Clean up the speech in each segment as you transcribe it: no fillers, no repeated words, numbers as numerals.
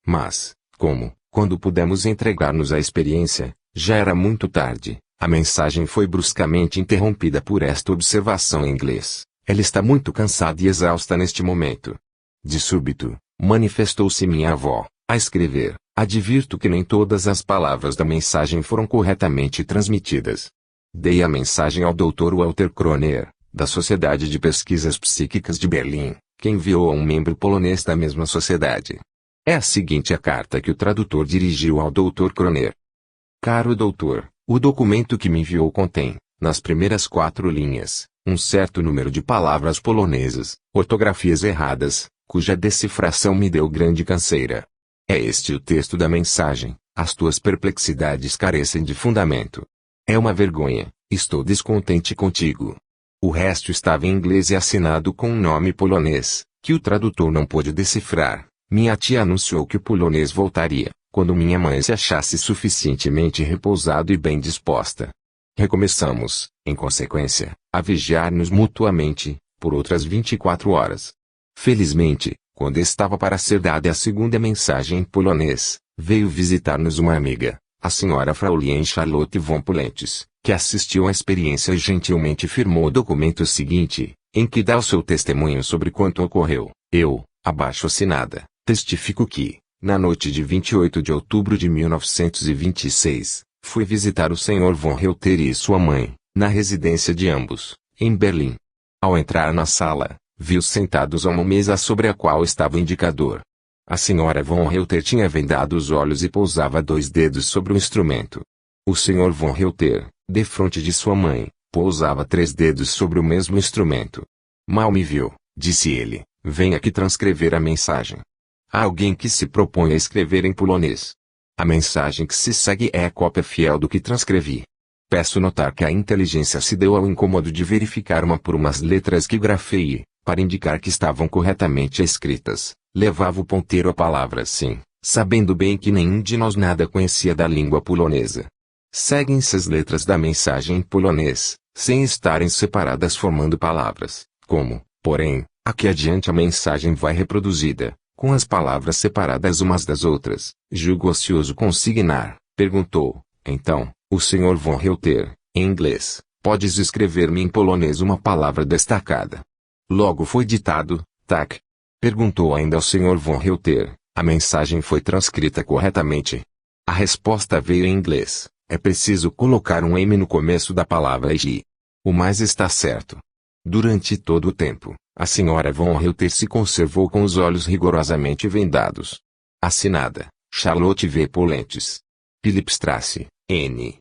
mas, quando pudemos entregar-nos à experiência, já era muito tarde. A mensagem foi bruscamente interrompida por esta observação em inglês. Ela está muito cansada e exausta neste momento. De súbito, manifestou-se minha avó, a escrever. Advirto que nem todas as palavras da mensagem foram corretamente transmitidas. Dei a mensagem ao Dr. Walter Kroner, da Sociedade de Pesquisas Psíquicas de Berlim, que enviou a um membro polonês da mesma sociedade. É a seguinte a carta que o tradutor dirigiu ao Dr. Kroner. Caro doutor, o documento que me enviou contém, nas primeiras 4 linhas, um certo número de palavras polonesas, ortografias erradas, cuja decifração me deu grande canseira. É este o texto da mensagem. As tuas perplexidades carecem de fundamento. É uma vergonha, estou descontente contigo. O resto estava em inglês e assinado com um nome polonês, que o tradutor não pôde decifrar. Minha tia anunciou que o polonês voltaria, quando minha mãe se achasse suficientemente repousado e bem disposta. Recomeçamos, em consequência, a vigiar-nos mutuamente, por outras 24 horas. Felizmente, quando estava para ser dada a segunda mensagem em polonês, veio visitar-nos uma amiga, a senhora Fraulein Charlotte von Polentes, que assistiu à experiência e gentilmente firmou o documento seguinte, em que dá o seu testemunho sobre quanto ocorreu. Eu, abaixo assinada, testifico que, na noite de 28 de outubro de 1926, fui visitar o Sr. von Reuter e sua mãe, na residência de ambos, em Berlim. Ao entrar na sala, vi-os sentados a uma mesa sobre a qual estava o indicador. A senhora von Reuter tinha vendado os olhos e pousava 2 dedos sobre o instrumento. O Sr. von Reuter, defronte de sua mãe, pousava 3 dedos sobre o mesmo instrumento. Mal me viu, disse ele, venha aqui transcrever a mensagem. Há alguém que se propõe a escrever em polonês. A mensagem que se segue é a cópia fiel do que transcrevi. Peço notar que a inteligência se deu ao incômodo de verificar uma por umas letras que grafei e, para indicar que estavam corretamente escritas, levava o ponteiro à palavra sim, sabendo bem que nenhum de nós nada conhecia da língua polonesa. Seguem-se as letras da mensagem em polonês, sem estarem separadas formando palavras, porém, aqui adiante a mensagem vai reproduzida, com as palavras separadas umas das outras. Julgo ocioso consignar, perguntou, então, o Sr. von Reuter, em inglês, podes escrever-me em polonês uma palavra destacada. Logo foi ditado, tak. Perguntou ainda ao Sr. von Reuter, a mensagem foi transcrita corretamente. A resposta veio em inglês, é preciso colocar um M no começo da palavra e. O mais está certo. Durante todo o tempo, a Sra. von Reuter se conservou com os olhos rigorosamente vendados. Assinada, Charlotte V. Polentes. Philippstrasse, N.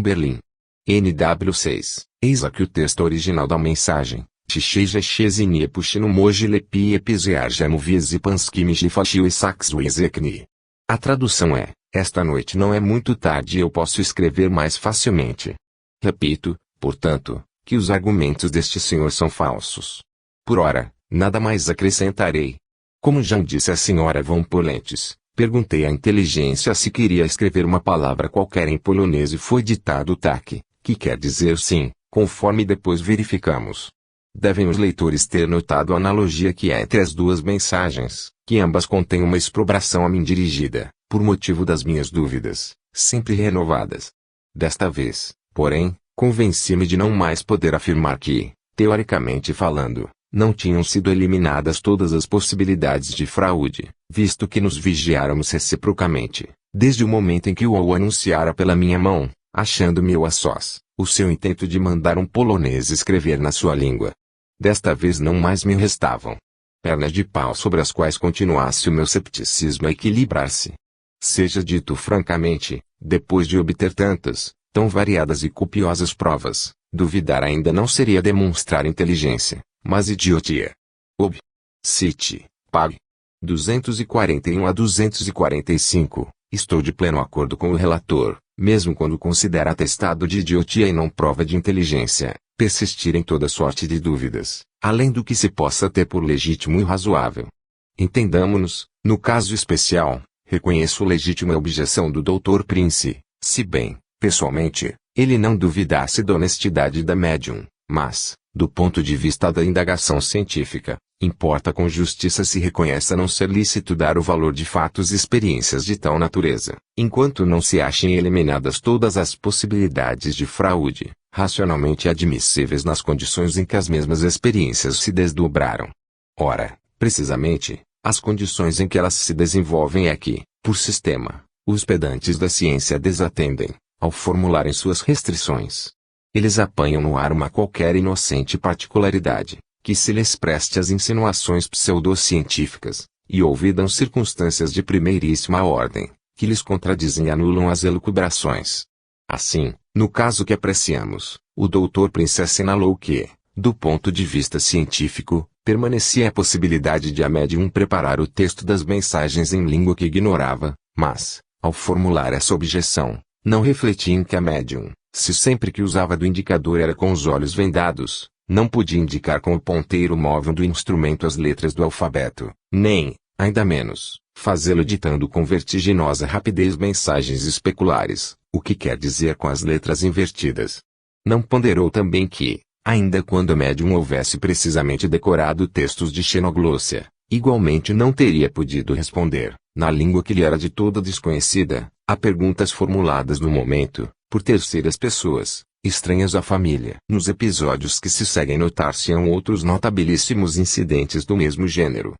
Berlim. NW6. Eis aqui o texto original da mensagem. Tcheja Chezinie Pushino Moji Lepi Episearja Movies e Panskimi Gifachil e Saxuizekni. A tradução é, esta noite não é muito tarde e eu posso escrever mais facilmente. Repito, portanto, que os argumentos deste senhor são falsos. Por ora, nada mais acrescentarei. Como já disse a senhora von Polentes, perguntei à inteligência se queria escrever uma palavra qualquer em polonês e foi ditado tak, que quer dizer sim, conforme depois verificamos. Devem os leitores ter notado a analogia que há entre as duas mensagens, que ambas contêm uma exprobração a mim dirigida, por motivo das minhas dúvidas, sempre renovadas. Desta vez, porém, convenci-me de não mais poder afirmar que, teoricamente falando, não tinham sido eliminadas todas as possibilidades de fraude, visto que nos vigiáramos reciprocamente, desde o momento em que o anunciara pela minha mão, achando-me eu a sós, o seu intento de mandar um polonês escrever na sua língua. Desta vez não mais me restavam pernas de pau sobre as quais continuasse o meu cepticismo a equilibrar-se. Seja dito francamente, depois de obter tantas, tão variadas e copiosas provas, duvidar ainda não seria demonstrar inteligência, mas idiotia. Ob. Cite. Pag. 241 a 245. Estou de pleno acordo com o relator, mesmo quando considera atestado de idiotia e não prova de inteligência, persistir em toda sorte de dúvidas, além do que se possa ter por legítimo e razoável. Entendamo-nos, no caso especial, reconheço legítima a objeção do Dr. Prince, se bem, pessoalmente, ele não duvidasse da honestidade da médium, mas, Do ponto de vista da indagação científica, importa com justiça se reconheça não ser lícito dar o valor de fatos e experiências de tal natureza, enquanto não se achem eliminadas todas as possibilidades de fraude, racionalmente admissíveis nas condições em que as mesmas experiências se desdobraram. Ora, precisamente, as condições em que elas se desenvolvem é que, por sistema, os pedantes da ciência desatendem, ao formularem suas restrições. Eles apanham no ar uma qualquer inocente particularidade, que se lhes preste às insinuações pseudocientíficas, e olvidam circunstâncias de primeiríssima ordem, que lhes contradizem e anulam as elucubrações. Assim, no caso que apreciamos, o Dr. Prince assinalou que, do ponto de vista científico, permanecia a possibilidade de a médium preparar o texto das mensagens em língua que ignorava, mas, ao formular essa objeção, não refletia em que a médium, se sempre que usava do indicador era com os olhos vendados, não podia indicar com o ponteiro móvel do instrumento as letras do alfabeto, nem, ainda menos, fazê-lo ditando com vertiginosa rapidez mensagens especulares, o que quer dizer com as letras invertidas. Não ponderou também que, ainda quando a médium houvesse precisamente decorado textos de xenoglossia, igualmente não teria podido responder, na língua que lhe era de toda desconhecida, a perguntas formuladas no momento, por terceiras pessoas, estranhas à família. Nos episódios que se seguem notar-se-ão outros notabilíssimos incidentes do mesmo gênero.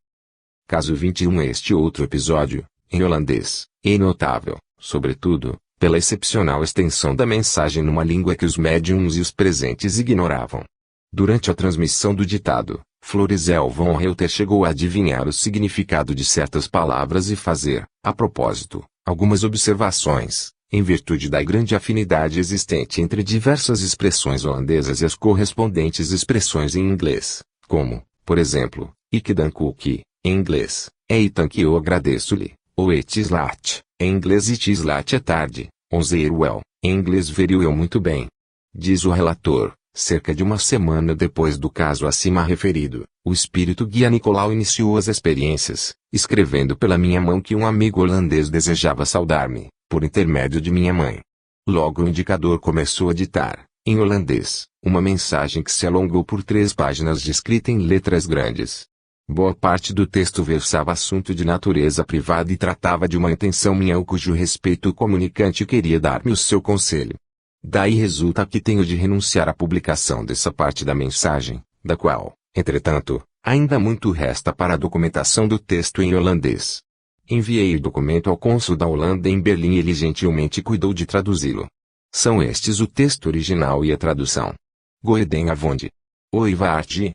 Caso 21. Este outro episódio, em holandês, é notável, sobretudo, pela excepcional extensão da mensagem numa língua que os médiums e os presentes ignoravam. Durante a transmissão do ditado, Florizel von Reuter chegou a adivinhar o significado de certas palavras e fazer, a propósito, algumas observações, em virtude da grande afinidade existente entre diversas expressões holandesas e as correspondentes expressões em inglês, como, por exemplo, ik dank u que, em inglês, é itank eu agradeço-lhe, ou it is late, em inglês it is late é tarde, onzeer well, em inglês veriu eu muito bem. Diz o relator, cerca de uma semana depois do caso acima referido, o espírito guia Nicolau iniciou as experiências, escrevendo pela minha mão que um amigo holandês desejava saudar-me, por intermédio de minha mãe. Logo o indicador começou a ditar, em holandês, uma mensagem que se alongou por 3 páginas de escrita em letras grandes. Boa parte do texto versava assunto de natureza privada e tratava de uma intenção minha ao cujo respeito o comunicante queria dar-me o seu conselho. Daí resulta que tenho de renunciar à publicação dessa parte da mensagem, da qual, entretanto, ainda muito resta para a documentação do texto em holandês. Enviei o documento ao cônsul da Holanda em Berlim e ele gentilmente cuidou de traduzi-lo. São estes o texto original e a tradução. Goeden avond. Oi vaart.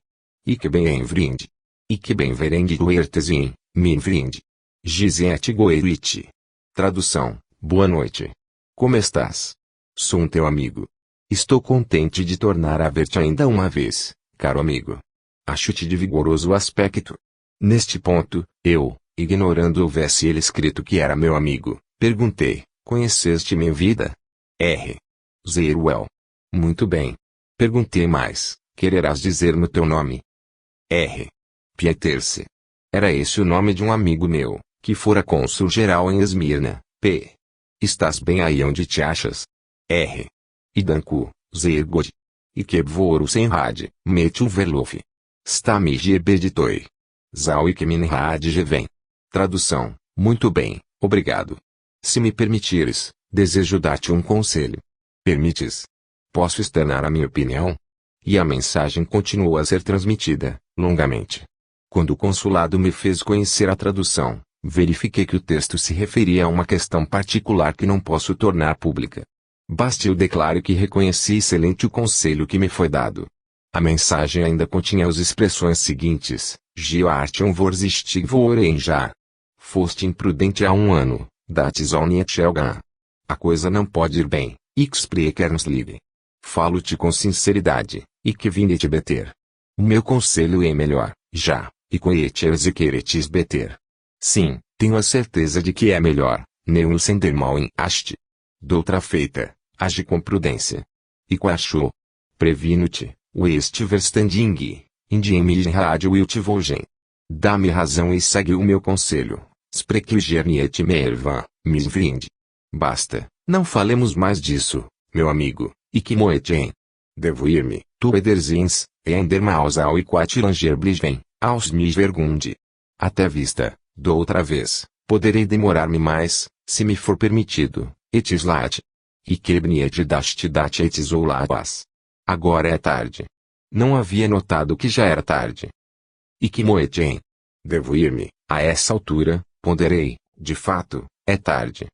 Ik ben een vriend. Ik ben verend door te zien, mijn vriend. Gizet goerit. Tradução. Boa noite. Como estás? Sou teu amigo. Estou contente de tornar a ver-te ainda uma vez, caro amigo. Acho-te de vigoroso aspecto. Neste ponto, eu, ignorando houvesse ele escrito que era meu amigo, perguntei, conheceste-me em vida? R. Zeruel. Muito bem. Perguntei mais, quererás dizer-me o teu nome? R. Pieterse. Era esse o nome de um amigo meu, que fora cônsul-geral em Esmirna, P. Estás bem aí onde te achas? R. Idanku, Zeergod. Ikebvoru Senrad, Metul Verlof. Stamige Beditoi. Zauik Minrad Geven. Tradução. Muito bem, obrigado. Se me permitires, desejo dar-te um conselho. Permites? Posso externar a minha opinião? E a mensagem continuou a ser transmitida, longamente. Quando o consulado me fez conhecer a tradução, verifiquei que o texto se referia a uma questão particular que não posso tornar pública. Baste eu declaro que reconheci excelente o conselho que me foi dado. A mensagem ainda continha as expressões seguintes: Geartion vorsistig vorenjar. Foste imprudente há 1 ano, datis onniet elgan. A coisa não pode ir bem, exprekernslive. Falo-te com sinceridade, e que vindet beter. O meu conselho é melhor, já, e coeters e queretis beter. Sim, tenho a certeza de que é melhor, neum sender mal em haste. Doutra feita, age com prudência. E quachou. Previno-te, o estiverstanding, indiem me rádio wilt volgen. Dá-me razão e segue o meu conselho. Spreekligerniet merva, misvrind. Basta, não falemos mais disso, meu amigo, e que moetien. Devo ir-me, Tu ederzins, endermaus ao e quatilanger blisven, aos me vergunde. Até vista, do outra vez, poderei demorar-me mais, se me for permitido, etislat. E quebniet dastidat etisoulapas. Agora é tarde. Não havia notado que já era tarde. E que moetem. Devo ir-me, a essa altura, ponderei, de fato, é tarde.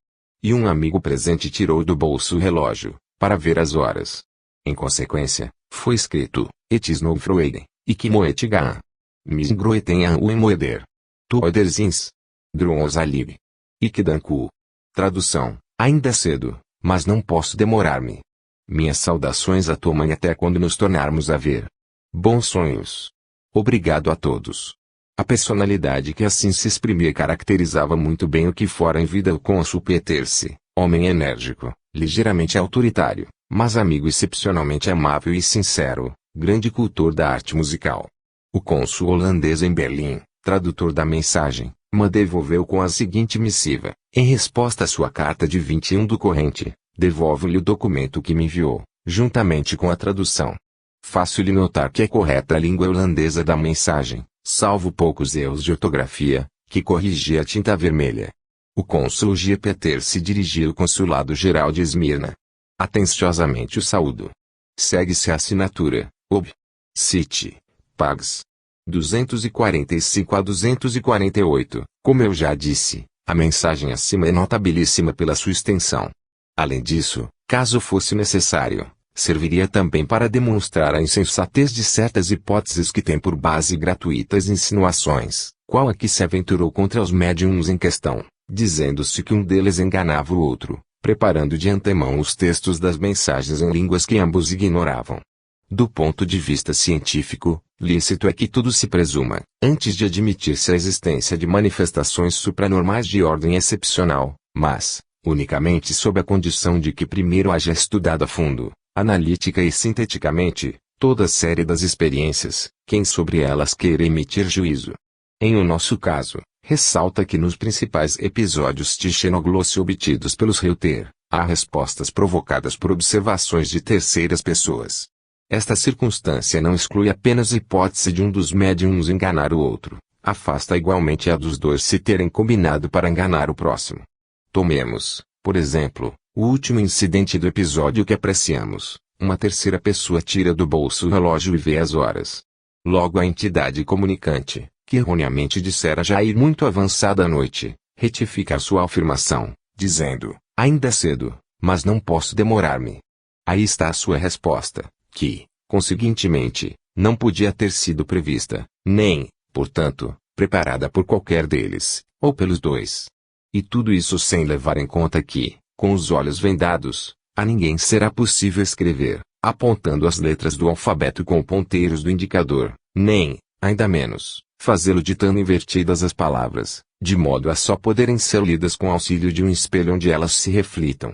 E um amigo presente tirou do bolso o relógio, para ver as horas. Em consequência, foi escrito, etis no froeden, e que moetigan. Mis groetenhan o moeder. Tu oderzins. Druons alib. E que danku. Tradução, ainda é cedo, mas não posso demorar-me. Minhas saudações a tua mãe até quando nos tornarmos a ver. Bons sonhos. Obrigado a todos. A personalidade que assim se exprimia caracterizava muito bem o que fora em vida o cônsul Peterse, homem enérgico, ligeiramente autoritário, mas amigo excepcionalmente amável e sincero, grande cultor da arte musical. O cônsul holandês em Berlim, tradutor da mensagem, me devolveu com a seguinte missiva, em resposta à sua carta de 21 do corrente, devolvo-lhe o documento que me enviou, juntamente com a tradução. Faço-lhe notar que é correta a língua holandesa da mensagem, salvo poucos erros de ortografia, que corrigia a tinta vermelha. O cônsul G. Peter se dirigia ao consulado-geral de Esmirna. Atenciosamente o saúdo. Segue-se a assinatura, ob. Cit. Pags. 245 a 248. Como eu já disse, a mensagem acima é notabilíssima pela sua extensão. Além disso, caso fosse necessário, serviria também para demonstrar a insensatez de certas hipóteses que têm por base gratuitas insinuações, qual a que se aventurou contra os médiums em questão, dizendo-se que um deles enganava o outro, preparando de antemão os textos das mensagens em línguas que ambos ignoravam. Do ponto de vista científico, lícito é que tudo se presuma, antes de admitir-se a existência de manifestações supranormais de ordem excepcional, mas, unicamente sob a condição de que primeiro haja estudado a fundo, analítica e sinteticamente, toda a série das experiências, quem sobre elas queira emitir juízo. Em o nosso caso, ressalta que nos principais episódios de xenoglossia obtidos pelos Reuter, há respostas provocadas por observações de terceiras pessoas. Esta circunstância não exclui apenas a hipótese de um dos médiums enganar o outro, afasta igualmente a dos dois se terem combinado para enganar o próximo. Tomemos, por exemplo, o último incidente do episódio que apreciamos. Uma terceira pessoa tira do bolso o relógio e vê as horas. Logo a entidade comunicante, que erroneamente dissera já ir muito avançada a noite, retifica a sua afirmação, dizendo, ainda é cedo, mas não posso demorar-me. Aí está a sua resposta, que, conseguintemente, não podia ter sido prevista, nem, portanto, preparada por qualquer deles, ou pelos dois. E tudo isso sem levar em conta que, com os olhos vendados, a ninguém será possível escrever, apontando as letras do alfabeto com ponteiros do indicador, nem, ainda menos, fazê-lo ditando invertidas as palavras, de modo a só poderem ser lidas com auxílio de um espelho onde elas se reflitam.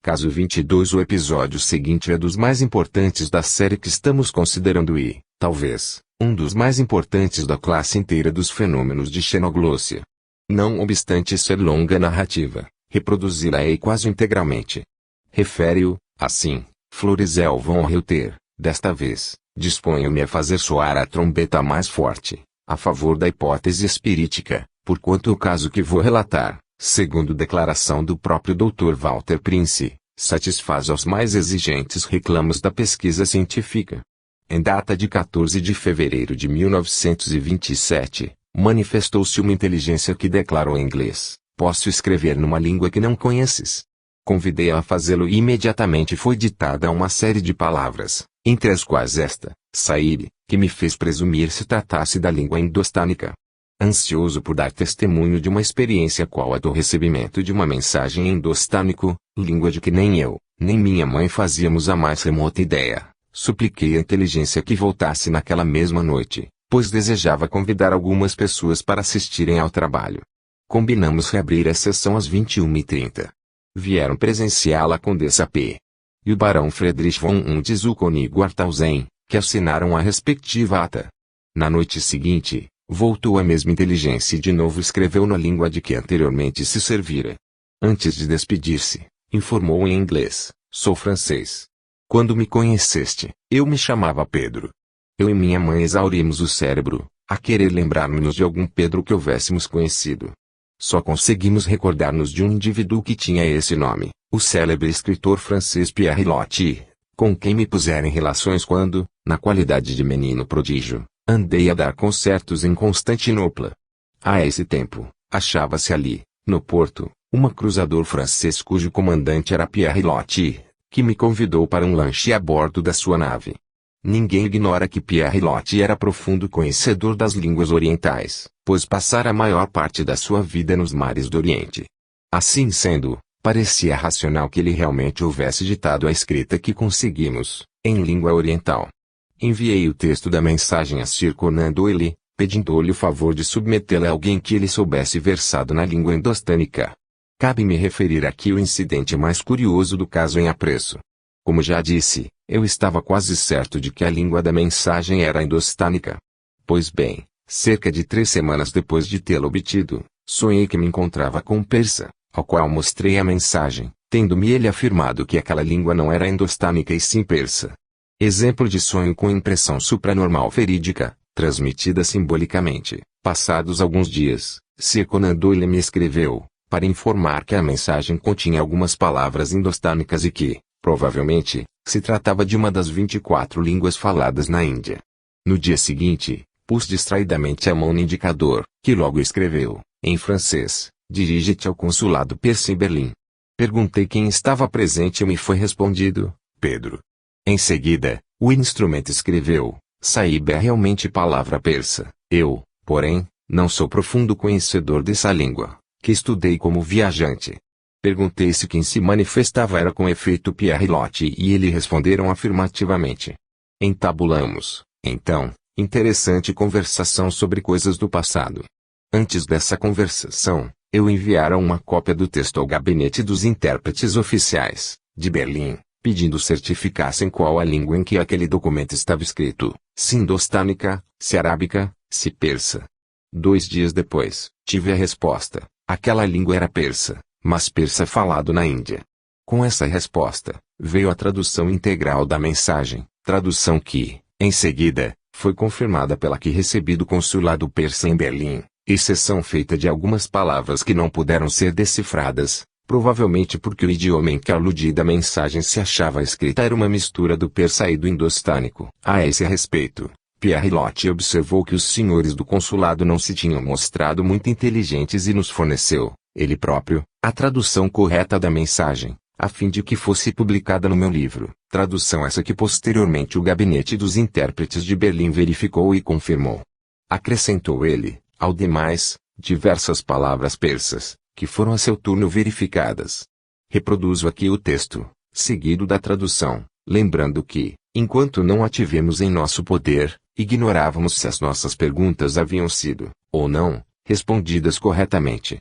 Caso 22. O episódio seguinte é dos mais importantes da série que estamos considerando e, talvez, um dos mais importantes da classe inteira dos fenômenos de xenoglossia. Não obstante ser longa a narrativa, reproduzi-la-ei quase integralmente. Refere-o, assim, Florizel von Reuter, desta vez, disponho-me a fazer soar a trombeta mais forte, a favor da hipótese espirítica, porquanto o caso que vou relatar, segundo declaração do próprio Dr. Walter Prince, satisfaz aos mais exigentes reclamos da pesquisa científica. Em data de 14 de fevereiro de 1927, manifestou-se uma inteligência que declarou em inglês: posso escrever numa língua que não conheces. Convidei-a a fazê-lo e imediatamente foi ditada uma série de palavras, entre as quais esta, Saíbe, que me fez presumir se tratasse da língua indostânica. Ansioso por dar testemunho de uma experiência qual a do recebimento de uma mensagem em indostânico, língua de que nem eu, nem minha mãe fazíamos a mais remota ideia, supliquei a inteligência que voltasse naquela mesma noite, pois desejava convidar algumas pessoas para assistirem ao trabalho. Combinamos reabrir a sessão às 21h30. Vieram presenciá-la a Condessa P. e o Barão Friedrich von Undes u König-Warthausen, que assinaram a respectiva ata. Na noite seguinte, voltou a mesma inteligência e de novo escreveu na língua de que anteriormente se servira. Antes de despedir-se, informou em inglês: sou francês. Quando me conheceste, eu me chamava Pedro. Eu e minha mãe exaurimos o cérebro, a querer lembrar-nos de algum Pedro que houvéssemos conhecido. Só conseguimos recordar-nos de um indivíduo que tinha esse nome, o célebre escritor francês Pierre Loti, com quem me puseram em relações quando, na qualidade de menino prodígio, andei a dar concertos em Constantinopla. A esse tempo, achava-se ali, no porto, um cruzador francês cujo comandante era Pierre Loti, que me convidou para um lanche a bordo da sua nave. Ninguém ignora que Pierre Loti era profundo conhecedor das línguas orientais, pois passara a maior parte da sua vida nos mares do Oriente. Assim sendo, parecia racional que ele realmente houvesse ditado a escrita que conseguimos, em língua oriental. Enviei o texto da mensagem a Sir Conan Doyle, pedindo-lhe o favor de submetê-la a alguém que ele soubesse versado na língua indostânica. Cabe-me referir aqui o incidente mais curioso do caso em apreço. Como já disse, eu estava quase certo de que a língua da mensagem era indostânica. Pois bem, cerca de 3 semanas depois de tê-la obtido, sonhei que me encontrava com um persa, ao qual mostrei a mensagem, tendo-me ele afirmado que aquela língua não era indostânica e sim persa. Exemplo de sonho com impressão supranormal verídica, transmitida simbolicamente. Passados alguns dias, Sir Conan Doyle me escreveu, para informar que a mensagem continha algumas palavras indostânicas e que, provavelmente, se tratava de uma das 24 línguas faladas na Índia. No dia seguinte, pus distraidamente a mão no indicador, que logo escreveu, em francês, dirige-te ao consulado persa em Berlim. Perguntei quem estava presente e me foi respondido, Pedro. Em seguida, o instrumento escreveu, Saíbe é realmente palavra persa. Eu, porém, não sou profundo conhecedor dessa língua, que estudei como viajante. Perguntei se quem se manifestava era com efeito Pierre Loti e eles responderam afirmativamente. Entabulamos, então, interessante conversação sobre coisas do passado. Antes dessa conversação, eu enviara uma cópia do texto ao gabinete dos intérpretes oficiais, de Berlim, pedindo certificassem qual a língua em que aquele documento estava escrito, se indostânica, se arábica, se persa. 2 dias depois, tive a resposta, aquela língua era persa, mas persa falado na Índia. Com essa resposta, veio a tradução integral da mensagem, tradução que, em seguida, foi confirmada pela que recebi do consulado persa em Berlim, exceção feita de algumas palavras que não puderam ser decifradas, provavelmente porque o idioma em que a aludida mensagem se achava escrita era uma mistura do persa e do indostânico. A esse respeito, Pierre Loti observou que os senhores do consulado não se tinham mostrado muito inteligentes e nos forneceu, ele próprio, a tradução correta da mensagem, a fim de que fosse publicada no meu livro. Tradução essa que posteriormente o gabinete dos intérpretes de Berlim verificou e confirmou. Acrescentou ele, ao demais, diversas palavras persas, que foram a seu turno verificadas. Reproduzo aqui o texto, seguido da tradução, lembrando que, enquanto não a tivemos em nosso poder, ignorávamos se as nossas perguntas haviam sido, ou não, respondidas corretamente.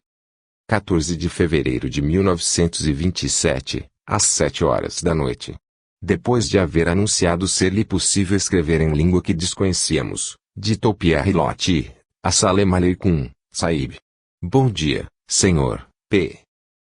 14 de fevereiro de 1927, às 7 horas da noite. Depois de haver anunciado ser-lhe possível escrever em língua que desconhecíamos, ditou Pierre Loti, Assalamu alaikum, Sahib. Bom dia, senhor, P.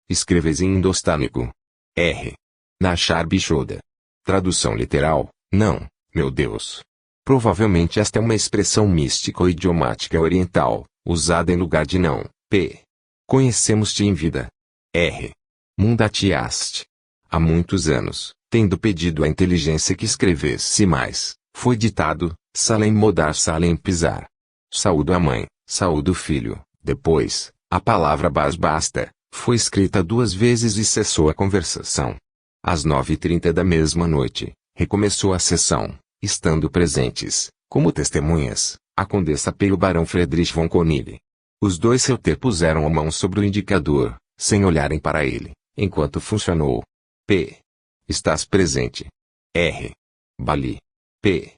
Escreves em indostânico. R. Nashar Bishoda. Tradução literal, não, meu Deus. Provavelmente esta é uma expressão mística ou idiomática oriental, usada em lugar de não, P. Conhecemos-te em vida. R. Mundatiaste. Há muitos anos, tendo pedido à inteligência que escrevesse mais, foi ditado, Salem Modar Salem Pisar. Saúdo a mãe, saúdo o filho. Depois, a palavra basta, foi escrita 2 vezes e cessou a conversação. Às 9h30 da mesma noite, recomeçou a sessão, estando presentes, como testemunhas, a condessa P e o barão Friedrich von Konig. Os dois Reuter puseram a mão sobre o indicador, sem olharem para ele, enquanto funcionou. P. Estás presente. R. Bali. P.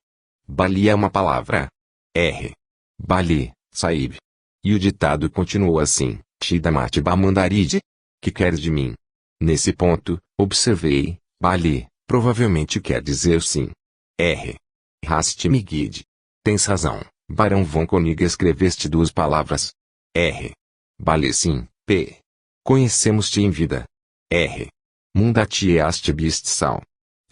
Bali é uma palavra. R. Bali, Sahib. E o ditado continuou assim, Chidamati Bamandaride? Que queres de mim? Nesse ponto, observei, Bali, provavelmente quer dizer sim. R. Rastimigid. Tens razão, barão von Konig, escreveste 2 palavras. R. Bali sim, P. Conhecemos-te em vida. R. Mundatiaste bistsal.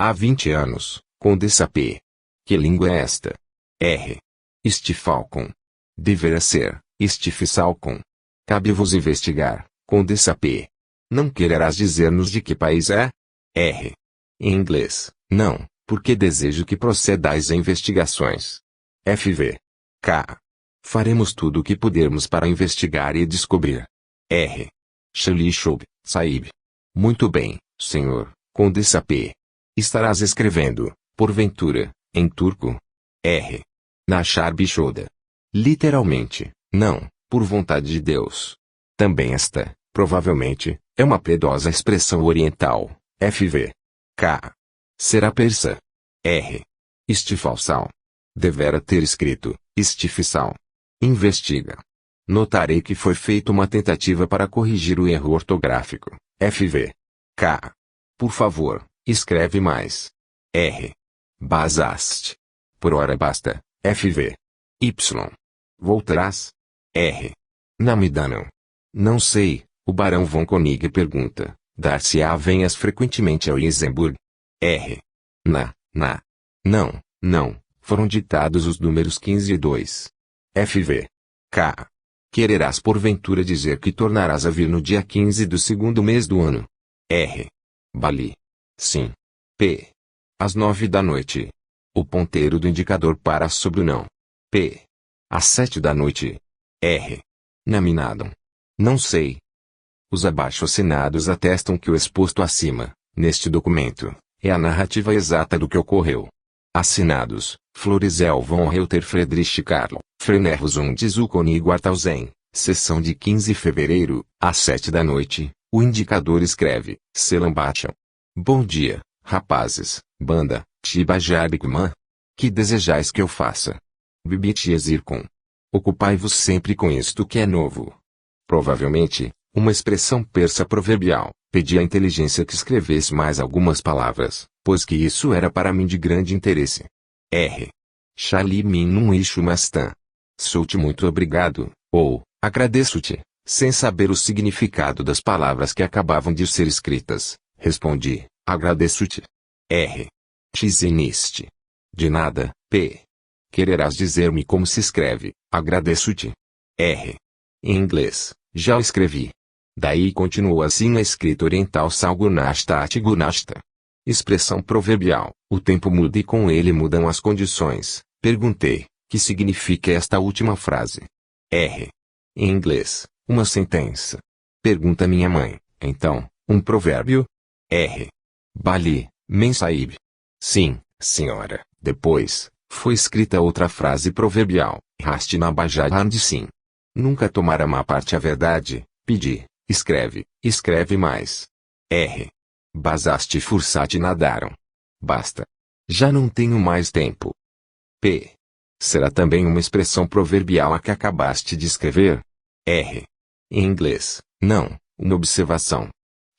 Há 20 anos, Condessa P. Que língua é esta? R. Este Falcon. Deverá ser, Steve Salcon. Cabe-vos investigar, Condessa P. Não quererás dizer-nos de que país é? R. Em inglês, não, porque desejo que procedais a investigações. FV. K. Faremos tudo o que pudermos para investigar e descobrir. R. Shalishub, Saib. Muito bem, senhor, Condessa P. Estarás escrevendo, porventura, em turco? R. Nashar Bishoda. Literalmente, não, por vontade de Deus. Também esta, provavelmente, é uma piedosa expressão oriental. FV. K. Será persa. R. Istifalsal. Devera ter escrito, Istifsal. Investiga. Notarei que foi feita uma tentativa para corrigir o erro ortográfico. FV. K. Por favor, escreve mais. R. Basaste. Por hora basta. FV. Y. Voltarás? R. Namidanam. Não sei, o barão von Koenig pergunta. Dar-se-á venhas frequentemente ao Luxemburgo? R. Não, foram ditados os números 15 e 2. FV. K. Quererás porventura dizer que tornarás a vir no dia 15 do segundo mês do ano? R. Bali. Sim. P. Às 9 da noite. O ponteiro do indicador para sobre o não. P. Às 7 da noite. R. Naminadam. Não sei. Os abaixo-assinados atestam que o exposto acima, neste documento, é a narrativa exata do que ocorreu. Assinados, Florizel von Reuter Friedrich Carlo, Frenerhus und Zukonig Wartausen, sessão de 15 de fevereiro, às 7 da noite, o indicador escreve, Selambacham. Bom dia, rapazes, banda, Tibajarbikman. Que desejais que eu faça? Bibit Zircon. Ocupai-vos sempre com isto que é novo. Provavelmente, uma expressão persa proverbial, pedi à inteligência que escrevesse mais algumas palavras, pois que isso era para mim de grande interesse. R. Shali min num ishu mastan. Sou-te muito obrigado, ou, agradeço-te, sem saber o significado das palavras que acabavam de ser escritas, respondi, agradeço-te. R. Xiniste. De nada, P. Quererás dizer-me como se escreve, agradeço-te. R. Em inglês, já o escrevi. Daí continuou assim a escrita oriental Salgunasta Atigunasta. Expressão proverbial, o tempo muda e com ele mudam as condições. Perguntei, que significa esta última frase? R. Em inglês, uma sentença. Pergunta minha mãe, então, um provérbio? R. Bali, Mensaib. Sim, senhora. Depois, foi escrita outra frase proverbial, Rastinabajahand sim. Nunca tomara má parte a verdade, pedi, escreve mais. R. Basaste Fursati nadaram. Basta. Já não tenho mais tempo. P. Será também uma expressão proverbial a que acabaste de escrever? R. Em inglês, não, uma observação.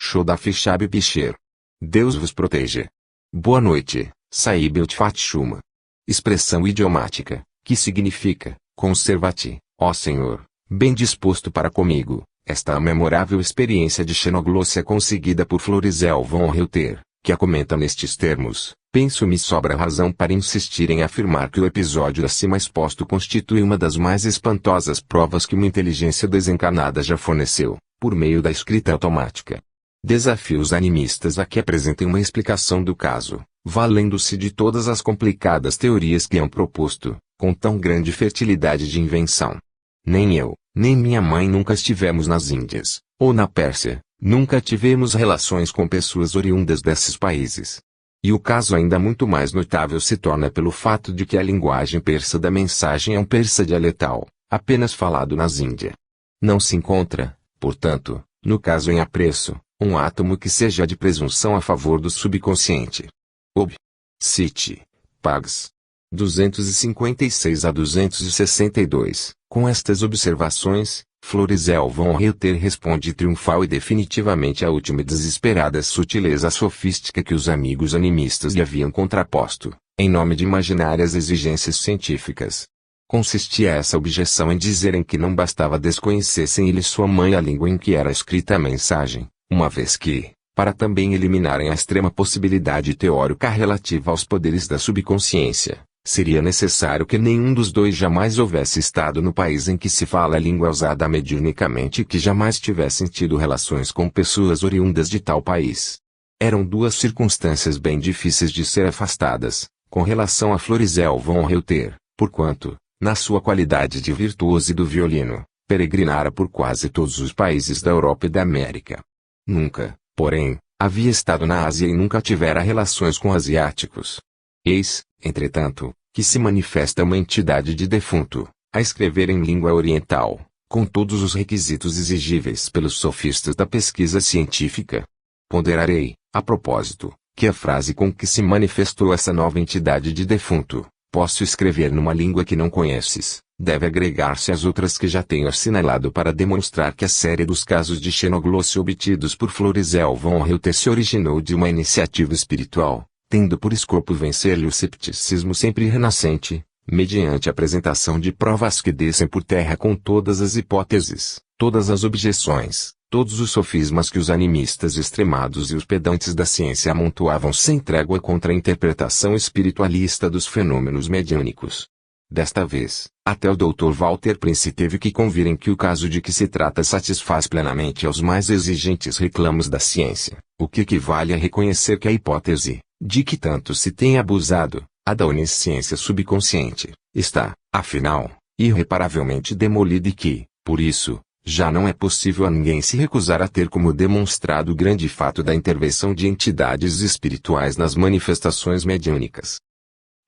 Shodafishab Picher. Deus vos proteja. Boa noite, Saib Utfatshuma. Expressão idiomática, que significa, conserva-te, ó Senhor, bem disposto para comigo. Esta memorável experiência de xenoglossia conseguida por Florizel von Reuter, que a comenta nestes termos, penso me sobra razão para insistir em afirmar que o episódio acima exposto constitui uma das mais espantosas provas que uma inteligência desencarnada já forneceu, por meio da escrita automática. Desafio os animistas a que apresentem uma explicação do caso, valendo-se de todas as complicadas teorias que hão proposto, com tão grande fertilidade de invenção. Nem eu, nem minha mãe nunca estivemos nas Índias, ou na Pérsia, nunca tivemos relações com pessoas oriundas desses países. E o caso ainda muito mais notável se torna pelo fato de que a linguagem persa da mensagem é um persa dialetal, apenas falado nas Índias. Não se encontra, portanto, no caso em apreço, um átomo que seja de presunção a favor do subconsciente. Ob. Cite. Pags. 256 a 262. Com estas observações, Florizel von Reuter responde triunfal e definitivamente à última e desesperada sutileza sofística que os amigos animistas lhe haviam contraposto, em nome de imaginárias exigências científicas. Consistia essa objeção em dizerem que não bastava desconhecessem ele e sua mãe a língua em que era escrita a mensagem, uma vez que, para também eliminarem a extrema possibilidade teórica relativa aos poderes da subconsciência, seria necessário que nenhum dos dois jamais houvesse estado no país em que se fala a língua usada mediunicamente e que jamais tivessem tido relações com pessoas oriundas de tal país. Eram duas circunstâncias bem difíceis de ser afastadas, com relação a Florizel von Reuter, porquanto, na sua qualidade de virtuoso do violino, peregrinara por quase todos os países da Europa e da América. Nunca, porém, havia estado na Ásia e nunca tivera relações com asiáticos. Eis, entretanto, que se manifesta uma entidade de defunto, a escrever em língua oriental, com todos os requisitos exigíveis pelos sofistas da pesquisa científica. Ponderarei, a propósito, que a frase com que se manifestou essa nova entidade de defunto, posso escrever numa língua que não conheces, deve agregar-se às outras que já tenho assinalado para demonstrar que a série dos casos de xenoglossia obtidos por Florizel von Reuter se originou de uma iniciativa espiritual, tendo por escopo vencer-lhe o cepticismo sempre renascente, mediante a apresentação de provas que descem por terra com todas as hipóteses, todas as objeções, todos os sofismas que os animistas extremados e os pedantes da ciência amontoavam sem trégua contra a interpretação espiritualista dos fenômenos mediúnicos. Desta vez, até o Dr. Walter Prince teve que convir em que o caso de que se trata satisfaz plenamente aos mais exigentes reclamos da ciência, o que equivale a reconhecer que a hipótese, de que tanto se tem abusado, a da onisciência subconsciente, está, afinal, irreparavelmente demolida e que, por isso, já não é possível a ninguém se recusar a ter como demonstrado o grande fato da intervenção de entidades espirituais nas manifestações mediúnicas.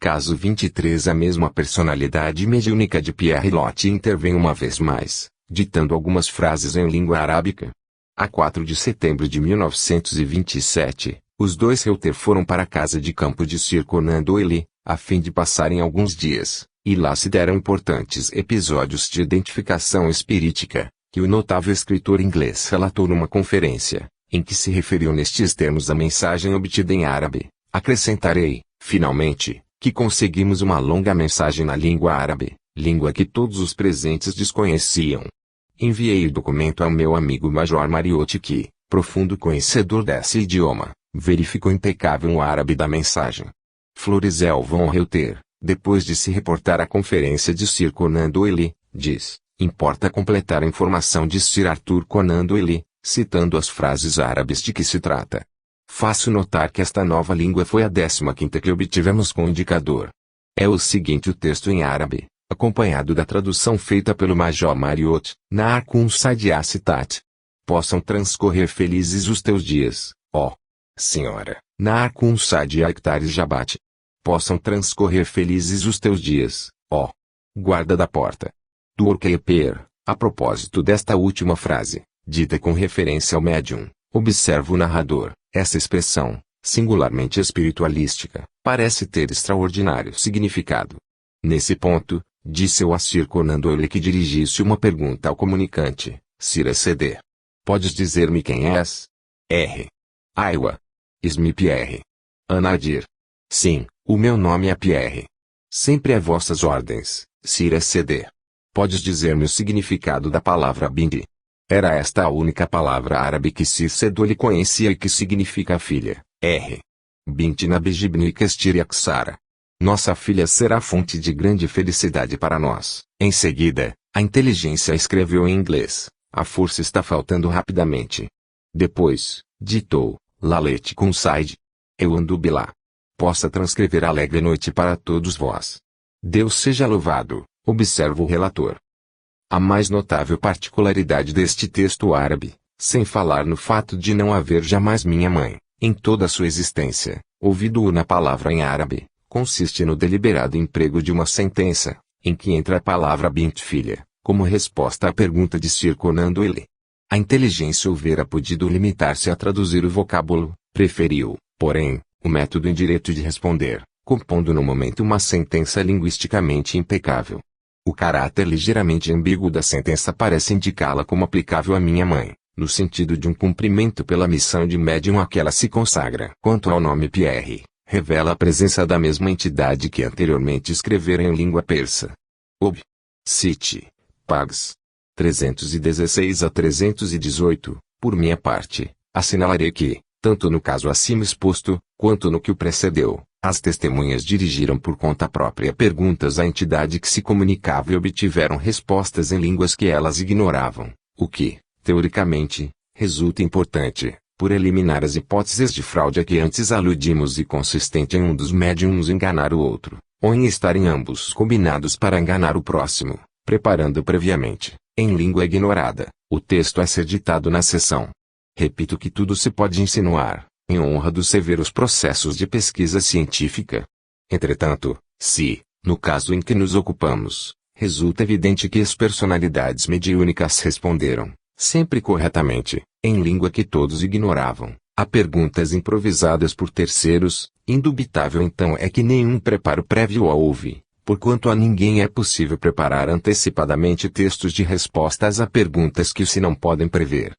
Caso 23. A mesma personalidade mediúnica de Pierre Loti intervém uma vez mais, ditando algumas frases em língua arábica. A 4 de setembro de 1927, os dois Reuter foram para a casa de campo de Sir Conan Doyle, a fim de passarem alguns dias, e lá se deram importantes episódios de identificação espirítica, que o notável escritor inglês relatou numa conferência, em que se referiu nestes termos à mensagem obtida em árabe. Acrescentarei, finalmente, que conseguimos uma longa mensagem na língua árabe, língua que todos os presentes desconheciam. Enviei o documento ao meu amigo Major Mariotti que, profundo conhecedor desse idioma, verificou impecável o árabe da mensagem. Florizel von Reuter, depois de se reportar à conferência de Sir Conan Doyle, diz: importa completar a informação de Sir Arthur Conan Doyle, citando as frases árabes de que se trata. Faço notar que esta nova língua foi a 15ª que obtivemos com o indicador. É o seguinte o texto em árabe, acompanhado da tradução feita pelo Major Mariotti, na Arkun Sadiacitat. Possam transcorrer felizes os teus dias, ó Senhora, na Arkun Sadiacitat Jabat. Possam transcorrer felizes os teus dias, ó guarda da porta do Orqueiper. A propósito desta última frase, dita com referência ao médium, observa o narrador, essa expressão, singularmente espiritualística, parece ter extraordinário significado. Nesse ponto, disse-eu a Sir Conan Doyle que dirigisse uma pergunta ao comunicante, Sir E.C.D. Podes dizer-me quem és? R. Aiwa. Ismi Pierre. Anadir. Sim, o meu nome é Pierre. Sempre a vossas ordens, Sir E.C.D. Podes dizer-me o significado da palavra Bindi? Era esta a única palavra árabe que Sir E.C.D. conhecia e que significa filha, R. Binti Nabijibni Kestir Yaksara. Nossa filha será fonte de grande felicidade para nós. Em seguida, a inteligência escreveu em inglês, a força está faltando rapidamente. Depois, ditou, Lalete Kunsaid. Eu ando bilá. Possa transcrever alegre noite para todos vós. Deus seja louvado, observa o relator. A mais notável particularidade deste texto árabe, sem falar no fato de não haver jamais minha mãe, em toda a sua existência, ouvido-o na palavra em árabe, consiste no deliberado emprego de uma sentença, em que entra a palavra bint filha, como resposta à pergunta de Sir Conan Doyle. A inteligência houvera podido limitar-se a traduzir o vocábulo, preferiu, porém, o método indireto de responder, compondo no momento uma sentença linguisticamente impecável. O caráter ligeiramente ambíguo da sentença parece indicá-la como aplicável à minha mãe, no sentido de um cumprimento pela missão de médium a que ela se consagra. Quanto ao nome Pierre, revela a presença da mesma entidade que anteriormente escrevera em língua persa. Ob. Cite. Pags. 316 a 318, por minha parte, assinalarei que, Tanto no caso acima exposto, quanto no que o precedeu, as testemunhas dirigiram por conta própria perguntas à entidade que se comunicava e obtiveram respostas em línguas que elas ignoravam, o que, teoricamente, resulta importante, por eliminar as hipóteses de fraude a que antes aludimos e consistente em um dos médiums enganar o outro, ou em estarem ambos combinados para enganar o próximo, preparando previamente, em língua ignorada, o texto a ser ditado na sessão. Repito que tudo se pode insinuar, em honra dos severos processos de pesquisa científica. Entretanto, se, no caso em que nos ocupamos, resulta evidente que as personalidades mediúnicas responderam, sempre corretamente, em língua que todos ignoravam, a perguntas improvisadas por terceiros, indubitável então é que nenhum preparo prévio houve, porquanto a ninguém é possível preparar antecipadamente textos de respostas a perguntas que se não podem prever.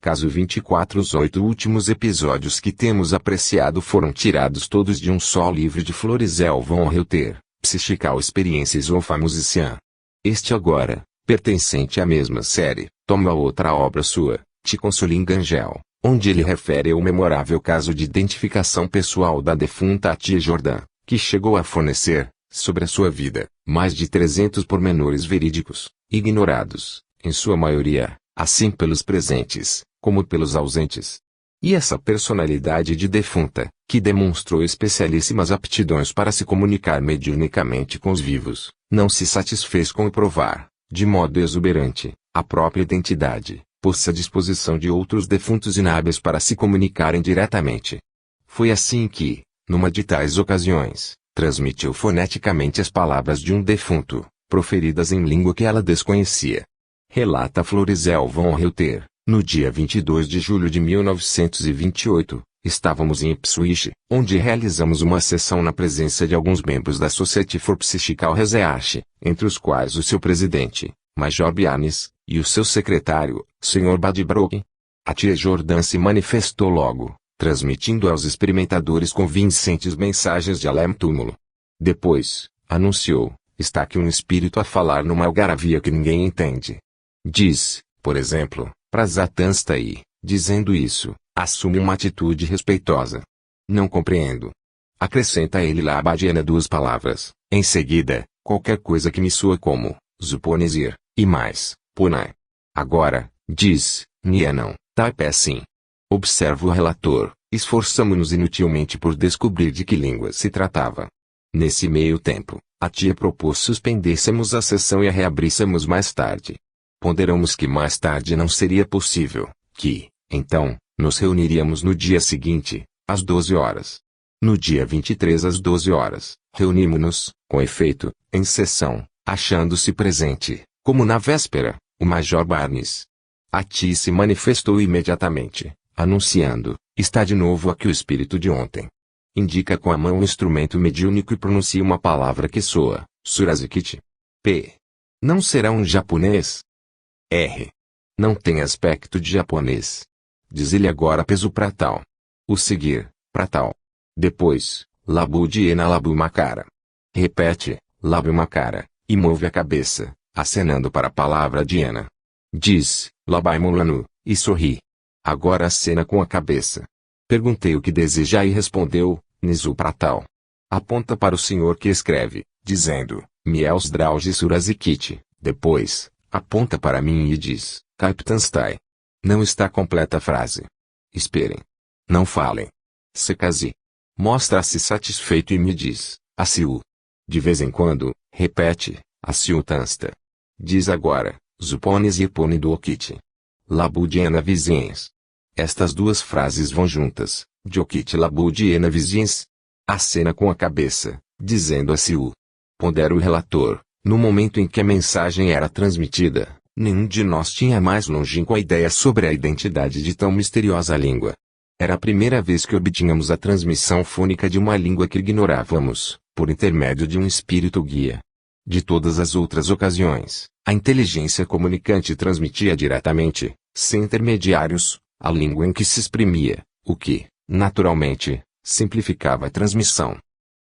Caso 24. Os 8 últimos episódios que temos apreciado foram tirados todos de um só livro de Florizel von Reuter, Psychical Experiences of a Musician. Este agora, pertencente à mesma série, toma outra obra sua, Te Consoling Angel, onde ele refere ao memorável caso de identificação pessoal da defunta tia Jordan, que chegou a fornecer, sobre a sua vida, mais de 300 pormenores verídicos, ignorados, em sua maioria, assim pelos presentes, como pelos ausentes. E essa personalidade de defunta, que demonstrou especialíssimas aptidões para se comunicar mediunicamente com os vivos, não se satisfez com provar, de modo exuberante, a própria identidade, pôs-se à disposição de outros defuntos inábeis para se comunicarem diretamente. Foi assim que, numa de tais ocasiões, transmitiu foneticamente as palavras de um defunto, proferidas em língua que ela desconhecia. Relata Florizel von Reuter. No dia 22 de julho de 1928, estávamos em Ipswich, onde realizamos uma sessão na presença de alguns membros da Society for Psychical Research, entre os quais o seu presidente, Major Bianes, e o seu secretário, Sr. Badbrook. A tia Jordan se manifestou logo, transmitindo aos experimentadores convincentes mensagens de além-túmulo. Depois, anunciou, está aqui um espírito a falar numa algaravia que ninguém entende. Diz, por exemplo, para Zatanstay, dizendo isso, assume uma atitude respeitosa. Não compreendo. Acrescenta ele lá Labadiana 2 palavras, em seguida, qualquer coisa que me soa como, Zuponesir, e mais, Ponai. Agora, diz, Nianão, Taipé sim. Observa o relator, esforçamo-nos inutilmente por descobrir de que língua se tratava. Nesse meio tempo, a tia propôs suspendêssemos a sessão e a reabríssemos mais tarde. Ponderamos que mais tarde não seria possível, que, então, nos reuniríamos no dia seguinte, às 12 horas. No dia 23 às 12 horas, reunimos-nos, com efeito, em sessão, achando-se presente, como na véspera, o Major Barnes. A tia se manifestou imediatamente, anunciando, está de novo aqui o espírito de ontem. Indica com a mão um instrumento mediúnico e pronuncia uma palavra que soa, Surazikit. P. Não será um japonês? R. Não tem aspecto de japonês. Diz-lhe agora peso pratal. O seguir, pratal. Depois, labu diena labu makara. Repete, labu makara, e move a cabeça, acenando para a palavra diena. Diz, labai mulanu, e sorri. Agora acena com a cabeça. Perguntei o que deseja e respondeu, Nizu pratal. Aponta para o senhor que escreve, dizendo, Miels Drauge Surazikit. Depois, aponta para mim e diz, Kaptanstay. Não está completa a frase. Esperem. Não falem. Sekasi. Mostra-se satisfeito e me diz, Asiu. De vez em quando, repete, Asiu Tansta. Diz agora, Zupones e Epone do Okit. Labudiena Viziens. Estas duas frases vão juntas, de Okit Labudiena Viziens. Acena com a cabeça, dizendo Asiu. Pondera o relator. No momento em que a mensagem era transmitida, nenhum de nós tinha mais longínqua ideia sobre a identidade de tão misteriosa língua. Era a primeira vez que obtínhamos a transmissão fônica de uma língua que ignorávamos, por intermédio de um espírito guia. De todas as outras ocasiões, a inteligência comunicante transmitia diretamente, sem intermediários, a língua em que se exprimia, o que, naturalmente, simplificava a transmissão.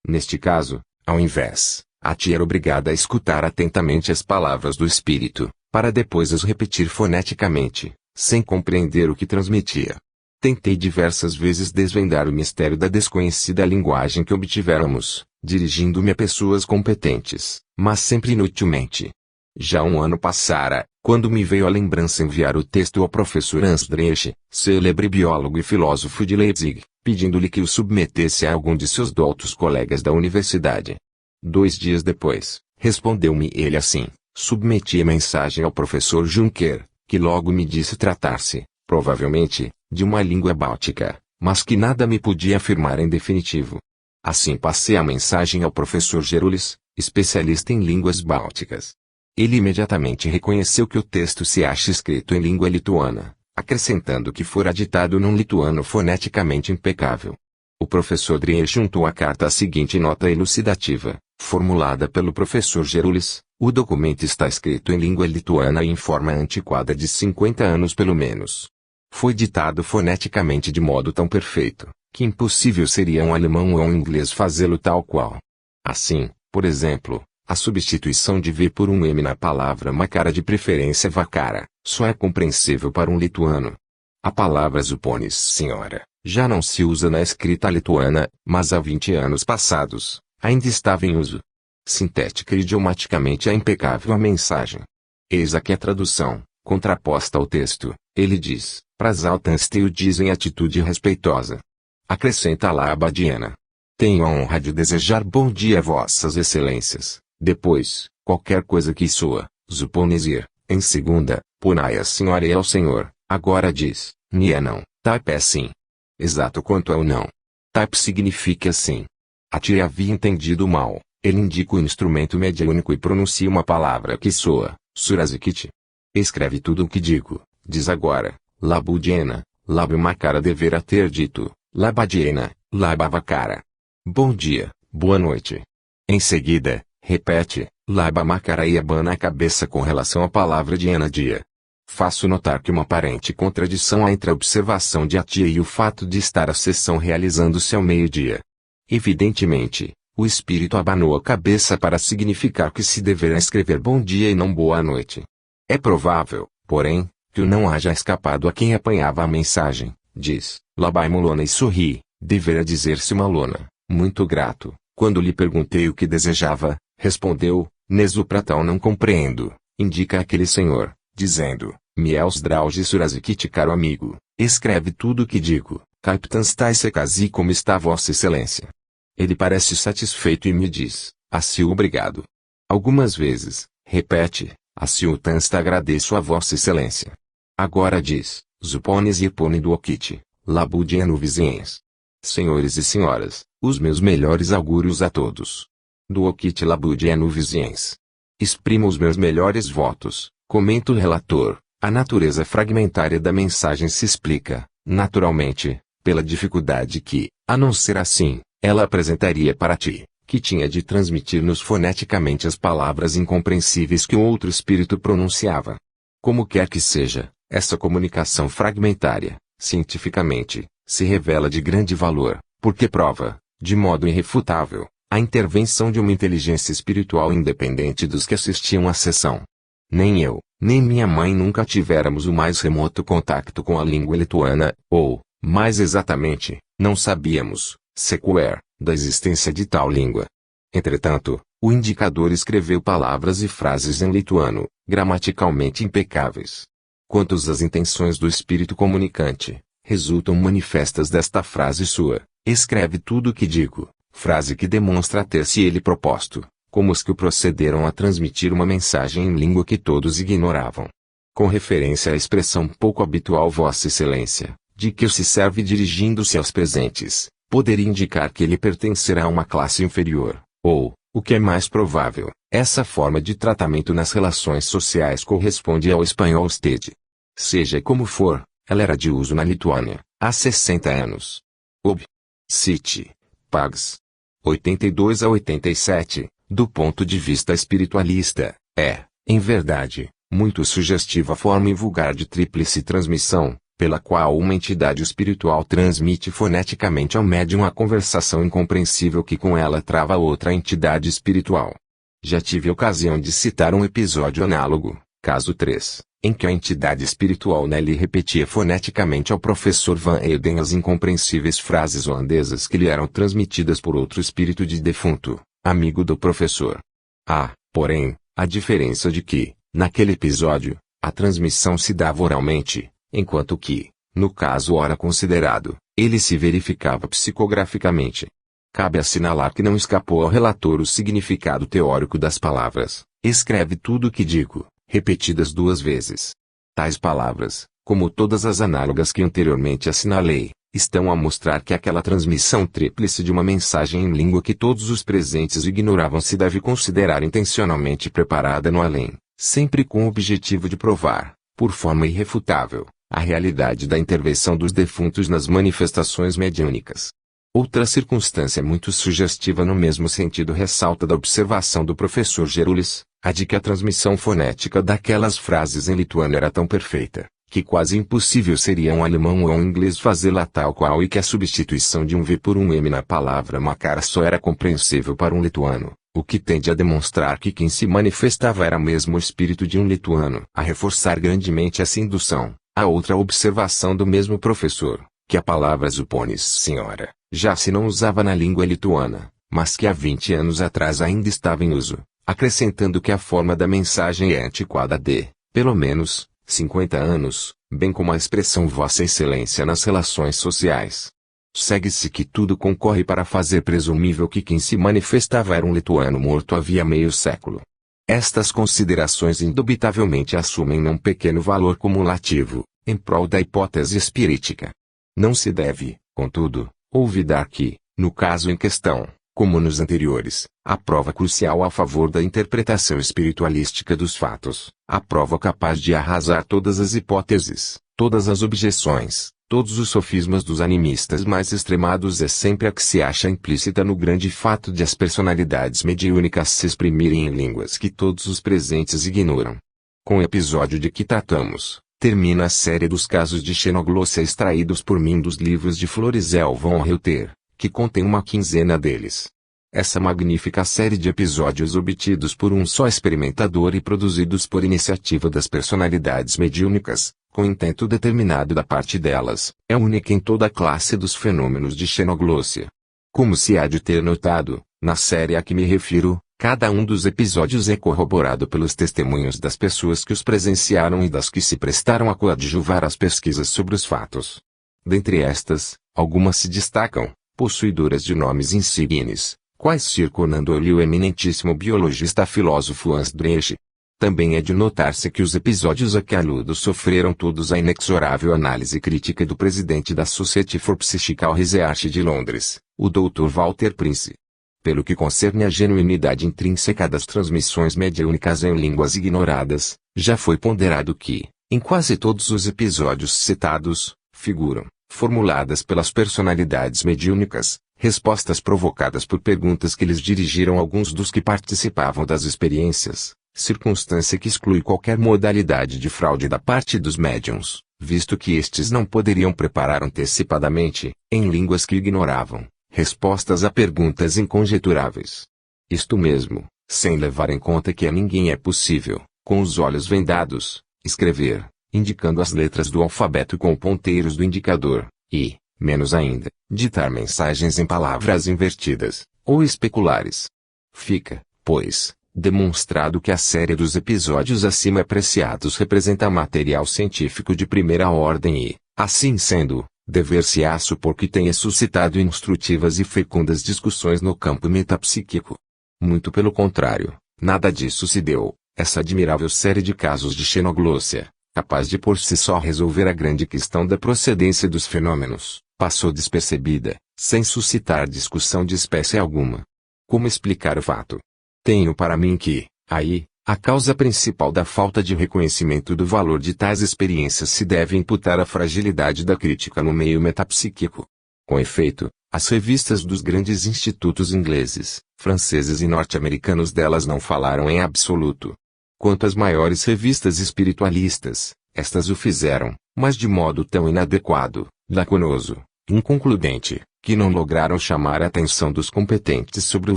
Neste caso, ao invés, a tia era obrigada a escutar atentamente as palavras do espírito, para depois as repetir foneticamente, sem compreender o que transmitia. Tentei diversas vezes desvendar o mistério da desconhecida linguagem que obtivéramos, dirigindo-me a pessoas competentes, mas sempre inutilmente. Já um ano passara, quando me veio à lembrança enviar o texto ao professor Ansdreich, célebre biólogo e filósofo de Leipzig, pedindo-lhe que o submetesse a algum de seus doutos colegas da universidade. 2 dias depois, respondeu-me ele assim: submeti a mensagem ao professor Juncker, que logo me disse tratar-se, provavelmente, de uma língua báltica, mas que nada me podia afirmar em definitivo. Assim passei a mensagem ao professor Gerulis, especialista em línguas bálticas. Ele imediatamente reconheceu que o texto se acha escrito em língua lituana, acrescentando que fora ditado num lituano foneticamente impecável. O professor Driesch juntou à carta a seguinte nota elucidativa, formulada pelo professor Gerulis: o documento está escrito em língua lituana e em forma antiquada de 50 anos pelo menos. Foi ditado foneticamente de modo tão perfeito, que impossível seria um alemão ou um inglês fazê-lo tal qual. Assim, por exemplo, a substituição de V por um M na palavra Makara, de preferência Vakara, só é compreensível para um lituano. A palavra Zuponis, senhora, já não se usa na escrita lituana, mas há 20 anos passados, ainda estava em uso. Sintética e idiomaticamente é impecável a mensagem. Eis aqui a tradução, contraposta ao texto. Ele diz: Prasaltansteu diz em atitude respeitosa. Acrescenta lá a Abadiana: tenho a honra de desejar bom dia a vossas excelências. Depois, qualquer coisa que soa, Zuponesir. Em segunda, Ponai a senhora e ao senhor. Agora diz, ni é não, type é sim. Exato quanto é o não. Type significa sim. A tia havia entendido mal. Ele indica o instrumento mediúnico e pronuncia uma palavra que soa, Surazikit. Escreve tudo o que digo, diz agora, Labudiena, Labumakara deverá ter dito, Labadiena, Labavakara. Bom dia, boa noite. Em seguida, repete, Labamakara e abana a cabeça com relação à palavra Diena dia. Faço notar que uma aparente contradição há entre a observação de a tia e o fato de estar a sessão realizando-se ao meio-dia. Evidentemente, o espírito abanou a cabeça para significar que se deverá escrever bom dia e não boa noite. É provável, porém, que o não haja escapado a quem apanhava a mensagem, diz, Labai Mulona, e sorri. Deverá dizer-se uma lona, muito grato. Quando lhe perguntei o que desejava, respondeu, Nesupratal não compreendo, indica aquele senhor, dizendo, Miels Drauge Surazikit, caro amigo, escreve tudo o que digo, Capitãs Taisekazi, como está Vossa Excelência. Ele parece satisfeito e me diz, assim obrigado. Algumas vezes, repete, assim Tansta agradeço a Vossa Excelência. Agora diz, Zupones e Epone do Okit, Labudieno vizinhens. Senhores e senhoras, os meus melhores augúrios a todos. Do Okit Labudieno vizinhens. Exprimo os meus melhores votos, comenta o relator. A natureza fragmentária da mensagem se explica, naturalmente, pela dificuldade que, a não ser assim, ela apresentaria para ti, que tinha de transmitir-nos foneticamente as palavras incompreensíveis que o outro espírito pronunciava. Como quer que seja, essa comunicação fragmentária, cientificamente, se revela de grande valor, porque prova, de modo irrefutável, a intervenção de uma inteligência espiritual independente dos que assistiam à sessão. Nem eu, nem minha mãe nunca tivéramos o mais remoto contato com a língua lituana, ou, mais exatamente, não sabíamos, sequer, da existência de tal língua. Entretanto, o indicador escreveu palavras e frases em lituano, gramaticalmente impecáveis. Quantos às intenções do espírito comunicante, resultam manifestas desta frase sua, escreve tudo o que digo, frase que demonstra ter-se ele proposto, como os que o procederam a transmitir uma mensagem em língua que todos ignoravam. Com referência à expressão pouco habitual Vossa Excelência, de que se serve dirigindo-se aos presentes, poderia indicar que ele pertencerá a uma classe inferior, ou, o que é mais provável, essa forma de tratamento nas relações sociais corresponde ao espanhol stede. Seja como for, ela era de uso na Lituânia, há 60 anos. Ob. Cite. Pags. 82 a 87, do ponto de vista espiritualista, é, em verdade, muito sugestiva a forma invulgar de tríplice transmissão, pela qual uma entidade espiritual transmite foneticamente ao médium a conversação incompreensível que com ela trava outra entidade espiritual. Já tive ocasião de citar um episódio análogo, caso 3, em que a entidade espiritual Nelly repetia foneticamente ao professor Van Eden as incompreensíveis frases holandesas que lhe eram transmitidas por outro espírito de defunto, amigo do professor. Há, porém, a diferença de que, naquele episódio, a transmissão se dava oralmente, enquanto que, no caso ora considerado, ele se verificava psicograficamente. Cabe assinalar que não escapou ao relator o significado teórico das palavras: escreve tudo o que digo, repetidas 2 vezes. Tais palavras, como todas as análogas que anteriormente assinalei, estão a mostrar que aquela transmissão tríplice de uma mensagem em língua que todos os presentes ignoravam se deve considerar intencionalmente preparada no além, sempre com o objetivo de provar, por forma irrefutável, a realidade da intervenção dos defuntos nas manifestações mediúnicas. Outra circunstância muito sugestiva no mesmo sentido ressalta da observação do professor Gerulis, a de que a transmissão fonética daquelas frases em lituano era tão perfeita, que quase impossível seria um alemão ou um inglês fazê-la tal qual e que a substituição de um V por um M na palavra Makara só era compreensível para um lituano, o que tende a demonstrar que quem se manifestava era mesmo o espírito de um lituano. A reforçar grandemente essa indução, a outra observação do mesmo professor, que a palavra zupones senhora, já se não usava na língua lituana, mas que há 20 anos atrás ainda estava em uso, acrescentando que a forma da mensagem é antiquada de, pelo menos, 50 anos, bem como a expressão Vossa Excelência nas relações sociais. Segue-se que tudo concorre para fazer presumível que quem se manifestava era um lituano morto havia meio século. Estas considerações indubitavelmente assumem não pequeno valor cumulativo, em prol da hipótese espirítica. Não se deve, contudo, olvidar que, no caso em questão, como nos anteriores, a prova crucial a favor da interpretação espiritualística dos fatos, a prova capaz de arrasar todas as hipóteses, todas as objeções, todos os sofismas dos animistas mais extremados é sempre a que se acha implícita no grande fato de as personalidades mediúnicas se exprimirem em línguas que todos os presentes ignoram. Com o episódio de que tratamos, termina a série dos casos de xenoglossia extraídos por mim dos livros de Florizel von Reuter, que contém uma quinzena deles. Essa magnífica série de episódios obtidos por um só experimentador e produzidos por iniciativa das personalidades mediúnicas, com intento determinado da parte delas, é única em toda a classe dos fenômenos de xenoglossia. Como se há de ter notado, na série a que me refiro, cada um dos episódios é corroborado pelos testemunhos das pessoas que os presenciaram e das que se prestaram a coadjuvar as pesquisas sobre os fatos. Dentre estas, algumas se destacam, possuidoras de nomes insignes, quais Sir Conan Doyle e o eminentíssimo biologista filósofo Hans Driesch. Também é de notar-se que os episódios a que aludo sofreram todos a inexorável análise crítica do presidente da Society for Psychical Research de Londres, o Dr. Walter Prince. Pelo que concerne à genuinidade intrínseca das transmissões mediúnicas em línguas ignoradas, já foi ponderado que, em quase todos os episódios citados, figuram, formuladas pelas personalidades mediúnicas, respostas provocadas por perguntas que lhes dirigiram alguns dos que participavam das experiências, circunstância que exclui qualquer modalidade de fraude da parte dos médiuns, visto que estes não poderiam preparar antecipadamente, em línguas que ignoravam, respostas a perguntas inconjeturáveis. Isto mesmo, sem levar em conta que a ninguém é possível, com os olhos vendados, escrever, indicando as letras do alfabeto com ponteiros do indicador, e, menos ainda, ditar mensagens em palavras invertidas, ou especulares. Fica, pois, demonstrado que a série dos episódios acima apreciados representa material científico de primeira ordem e, assim sendo, dever-se-á supor que tenha suscitado instrutivas e fecundas discussões no campo metapsíquico. Muito pelo contrário, nada disso se deu. Essa admirável série de casos de xenoglossia, capaz de por si só resolver a grande questão da procedência dos fenômenos, passou despercebida, sem suscitar discussão de espécie alguma. Como explicar o fato? Tenho para mim que, aí, a causa principal da falta de reconhecimento do valor de tais experiências se deve imputar à fragilidade da crítica no meio metapsíquico. Com efeito, as revistas dos grandes institutos ingleses, franceses e norte-americanos delas não falaram em absoluto. Quanto às maiores revistas espiritualistas, estas o fizeram, mas de modo tão inadequado, lacunoso, inconcludente, que não lograram chamar a atenção dos competentes sobre o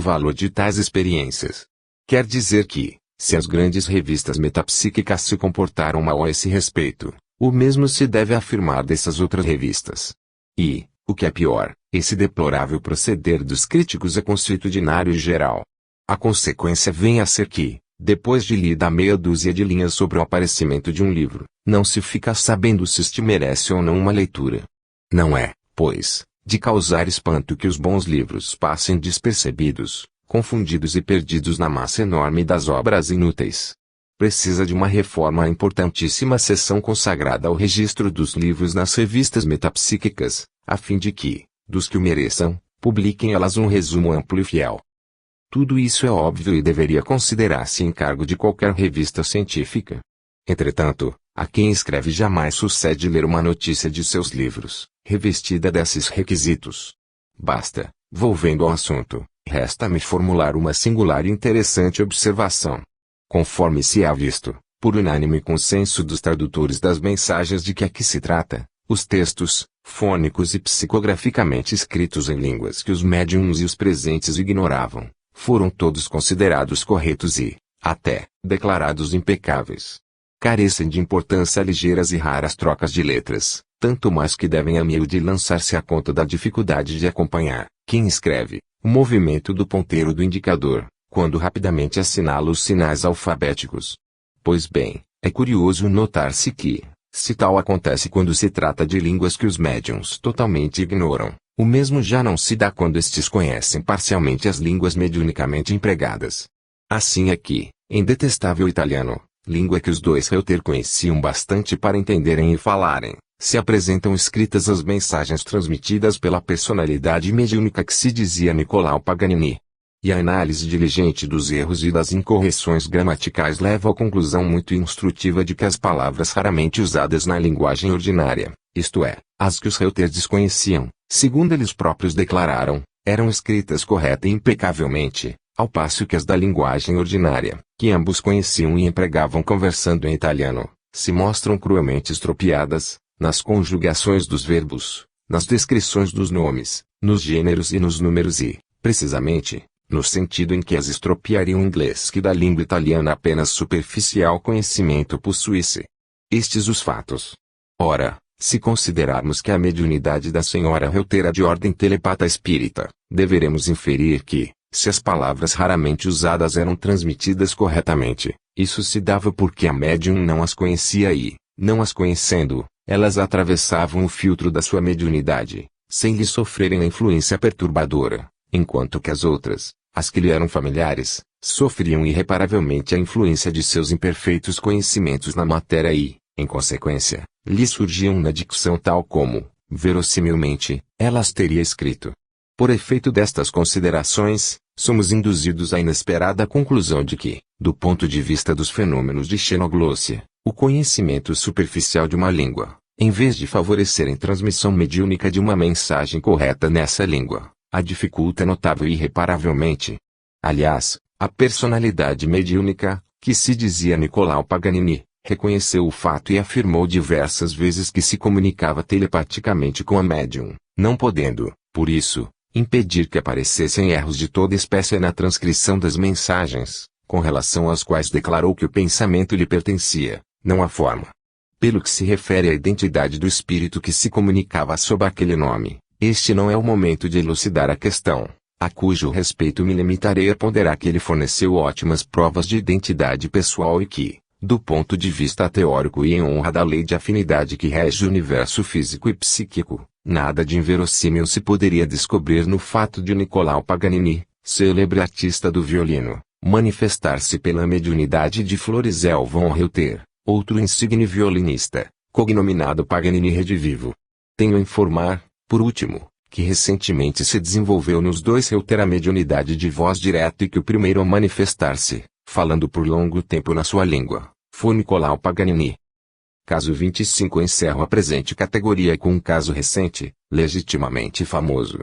valor de tais experiências. Quer dizer que, Se as grandes revistas metapsíquicas se comportaram mal a esse respeito, o mesmo se deve afirmar dessas outras revistas. E, o que é pior, esse deplorável proceder dos críticos é consuetudinário e geral. A consequência vem a ser que, depois de lida meia dúzia de linhas sobre o aparecimento de um livro, não se fica sabendo se este merece ou não uma leitura. Não é, pois, de causar espanto que os bons livros passem despercebidos, confundidos e perdidos na massa enorme das obras inúteis. Precisa de uma reforma a importantíssima seção consagrada ao registro dos livros nas revistas metapsíquicas, a fim de que, dos que o mereçam, publiquem elas um resumo amplo e fiel. Tudo isso é óbvio e deveria considerar-se encargo de qualquer revista científica. Entretanto, a quem escreve jamais sucede ler uma notícia de seus livros, revestida desses requisitos. Basta, volvendo ao assunto, resta-me formular uma singular e interessante observação. Conforme se há visto, por unânime consenso dos tradutores das mensagens de que aqui se trata, os textos, fônicos e psicograficamente escritos em línguas que os médiuns e os presentes ignoravam, foram todos considerados corretos e, até, declarados impecáveis. Carecem de importância ligeiras e raras trocas de letras, tanto mais que devem a miúde lançar-se à conta da dificuldade de acompanhar, quem escreve, o movimento do ponteiro do indicador, quando rapidamente assinala os sinais alfabéticos. Pois bem, é curioso notar-se que, se tal acontece quando se trata de línguas que os médiuns totalmente ignoram, o mesmo já não se dá quando estes conhecem parcialmente as línguas mediunicamente empregadas. Assim aqui, em detestável italiano, língua que os dois Reuter conheciam bastante para entenderem e falarem, se apresentam escritas as mensagens transmitidas pela personalidade mediúnica que se dizia Nicolau Paganini. E a análise diligente dos erros e das incorreções gramaticais leva à conclusão muito instrutiva de que as palavras raramente usadas na linguagem ordinária, isto é, as que os Reuter desconheciam, segundo eles próprios declararam, eram escritas correta e impecavelmente, ao passo que as da linguagem ordinária, que ambos conheciam e empregavam conversando em italiano, se mostram cruelmente estropiadas, nas conjugações dos verbos, nas descrições dos nomes, nos gêneros e nos números e, precisamente, no sentido em que as estropiariam o inglês que da língua italiana apenas superficial conhecimento possuísse. Estes os fatos. Ora, se considerarmos que a mediunidade da senhora Reuter é de ordem telepata espírita, deveremos inferir que, se as palavras raramente usadas eram transmitidas corretamente, isso se dava porque a médium não as conhecia e, não as conhecendo, elas atravessavam o filtro da sua mediunidade, sem lhe sofrerem a influência perturbadora, enquanto que as outras, as que lhe eram familiares, sofriam irreparavelmente a influência de seus imperfeitos conhecimentos na matéria e, em consequência, lhe surgiam na dicção tal como, verossimilmente, ela as teria escrito. Por efeito destas considerações, somos induzidos à inesperada conclusão de que, do ponto de vista dos fenômenos de xenoglossia, o conhecimento superficial de uma língua, em vez de favorecer a transmissão mediúnica de uma mensagem correta nessa língua, a dificulta notável e irreparavelmente. Aliás, a personalidade mediúnica, que se dizia Nicolau Paganini, reconheceu o fato e afirmou diversas vezes que se comunicava telepaticamente com a médium, não podendo, por isso, impedir que aparecessem erros de toda espécie na transcrição das mensagens, com relação às quais declarou que o pensamento lhe pertencia, não a forma. Pelo que se refere à identidade do espírito que se comunicava sob aquele nome, este não é o momento de elucidar a questão, a cujo respeito me limitarei a ponderar que ele forneceu ótimas provas de identidade pessoal e que, do ponto de vista teórico e em honra da lei de afinidade que rege o universo físico e psíquico, nada de inverossímil se poderia descobrir no fato de Nicolau Paganini, célebre artista do violino, manifestar-se pela mediunidade de Florizel von Reuter, outro insigne violinista, cognominado Paganini Redivivo. Tenho a informar, por último, que recentemente se desenvolveu nos dois Reuter a mediunidade de voz direta e que o primeiro a manifestar-se, falando por longo tempo na sua língua, foi Nicolau Paganini. Caso 25 encerro a presente categoria com um caso recente, legitimamente famoso.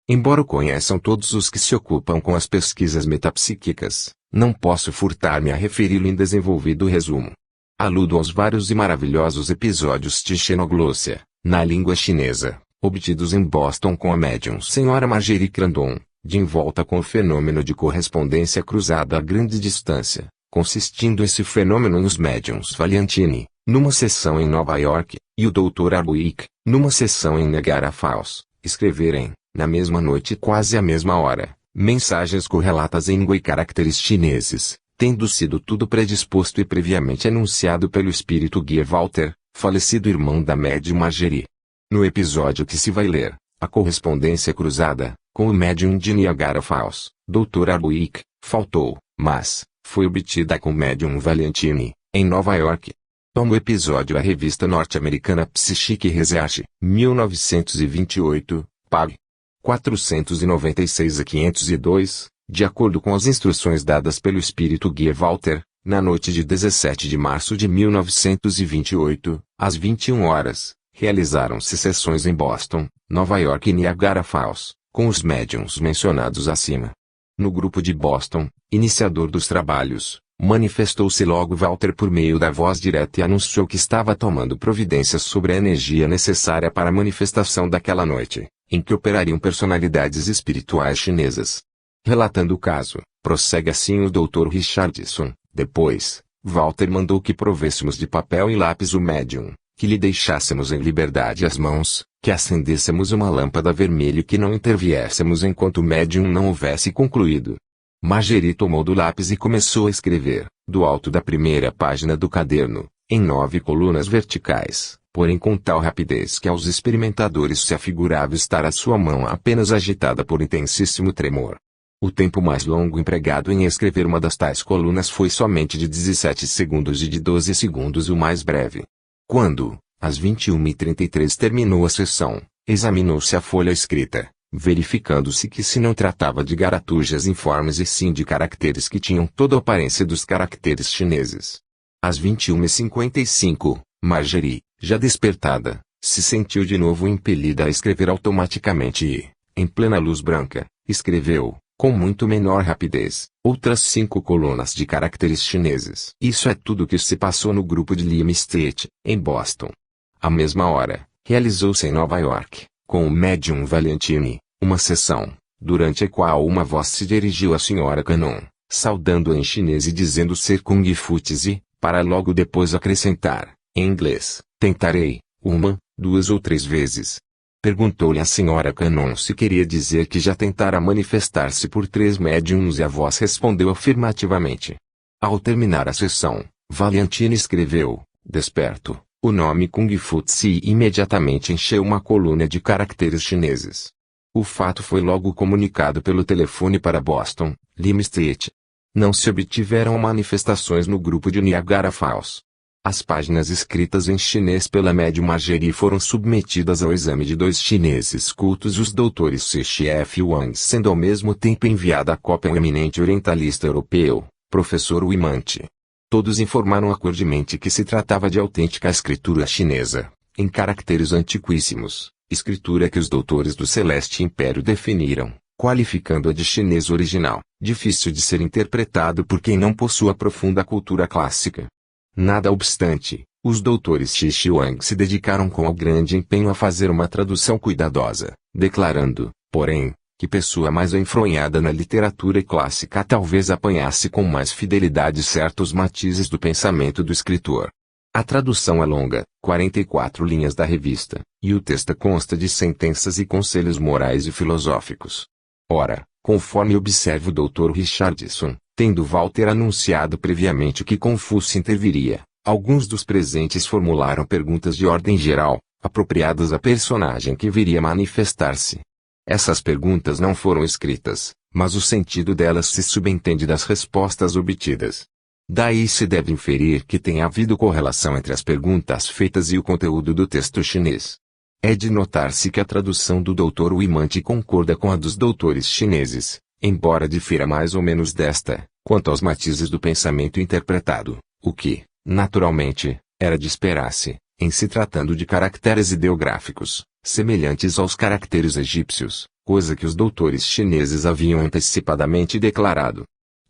Embora o conheçam todos os que se ocupam com as pesquisas metapsíquicas, não posso furtar-me a referi-lo em desenvolvido resumo. Aludo aos vários e maravilhosos episódios de xenoglossia, na língua chinesa, obtidos em Boston com a médium Sra. Margery Crandon, de envolta com o fenômeno de correspondência cruzada a grande distância, consistindo esse fenômeno em os médiums Valiantini, numa sessão em Nova York, e o Dr. Arbuik, numa sessão em Niagara Falls, escreverem, na mesma noite e quase à mesma hora, mensagens correlatas em língua e caracteres chineses, tendo sido tudo predisposto e previamente anunciado pelo espírito guia Walter, falecido irmão da médium Margery. No episódio que se vai ler, a correspondência cruzada, com o médium de Niagara Falls, Dr. Arbuik, faltou, mas, foi obtida com o médium Valiantini, em Nova York. Toma o episódio a revista norte-americana Psychic Research, 1928, pág. 496 a 502, de acordo com as instruções dadas pelo espírito guia Walter, na noite de 17 de março de 1928, às 21 horas, realizaram-se sessões em Boston, Nova York e Niagara Falls, com os médiums mencionados acima. No grupo de Boston, iniciador dos trabalhos, manifestou-se logo Walter por meio da voz direta e anunciou que estava tomando providências sobre a energia necessária para a manifestação daquela noite, em que operariam personalidades espirituais chinesas. Relatando o caso, prossegue assim o Dr. Richardson. Depois, Walter mandou que provêssemos de papel e lápis o médium, que lhe deixássemos em liberdade as mãos, que acendêssemos uma lâmpada vermelha e que não interviéssemos enquanto o médium não houvesse concluído. Margery tomou do lápis e começou a escrever, do alto da primeira página do caderno, em 9 colunas verticais, porém com tal rapidez que aos experimentadores se afigurava estar a sua mão apenas agitada por intensíssimo tremor. O tempo mais longo empregado em escrever uma das tais colunas foi somente de 17 segundos e de 12 segundos o mais breve. Quando, às 21h33 terminou a sessão, examinou-se a folha escrita, verificando-se que se não tratava de garatujas informes e sim de caracteres que tinham toda a aparência dos caracteres chineses. Às 21h55, Margery, já despertada, se sentiu de novo impelida a escrever automaticamente e, em plena luz branca, escreveu, com muito menor rapidez, outras 5 colunas de caracteres chineses. Isso é tudo o que se passou no grupo de Liam Street, em Boston. À mesma hora, realizou-se em Nova York, com o médium Valiantini, uma sessão, durante a qual uma voz se dirigiu à senhora Cannon, saudando-a em chinês e dizendo ser Kung Fu Tze, para logo depois acrescentar, em inglês, tentarei, 1, 2 ou 3 vezes. Perguntou-lhe a senhora Cannon se queria dizer que já tentara manifestar-se por 3 médiums e a voz respondeu afirmativamente. Ao terminar a sessão, Valiantini escreveu, desperto, o nome Kung Fu Tze e imediatamente encheu uma coluna de caracteres chineses. O fato foi logo comunicado pelo telefone para Boston, Liam Street. Não se obtiveram manifestações no grupo de Niagara Falls. As páginas escritas em chinês pela médium Margery foram submetidas ao exame de 2 chineses cultos, os doutores Cixi F. Wang, sendo ao mesmo tempo enviada a cópia ao eminente orientalista europeu, professor Wimante. Todos informaram acordemente que se tratava de autêntica escritura chinesa, em caracteres antiquíssimos, escritura que os doutores do Celeste Império definiram, qualificando-a de chinês original, difícil de ser interpretado por quem não possua profunda cultura clássica. Nada obstante, os doutores Cixi Wang se dedicaram com grande empenho a fazer uma tradução cuidadosa, declarando, porém, que pessoa mais enfronhada na literatura clássica talvez apanhasse com mais fidelidade certos matizes do pensamento do escritor. A tradução é longa, 44 linhas da revista, e o texto consta de sentenças e conselhos morais e filosóficos. Ora, conforme observa o Dr. Richardson, tendo Walter anunciado previamente que Confúcio interviria, alguns dos presentes formularam perguntas de ordem geral, apropriadas à personagem que viria manifestar-se. Essas perguntas não foram escritas, mas o sentido delas se subentende das respostas obtidas. Daí se deve inferir que tem havido correlação entre as perguntas feitas e o conteúdo do texto chinês. É de notar-se que a tradução do Dr. Wimante concorda com a dos doutores chineses, embora difira mais ou menos desta, quanto aos matizes do pensamento interpretado, o que, naturalmente, era de esperar-se, em se tratando de caracteres ideográficos, semelhantes aos caracteres egípcios, coisa que os doutores chineses haviam antecipadamente declarado.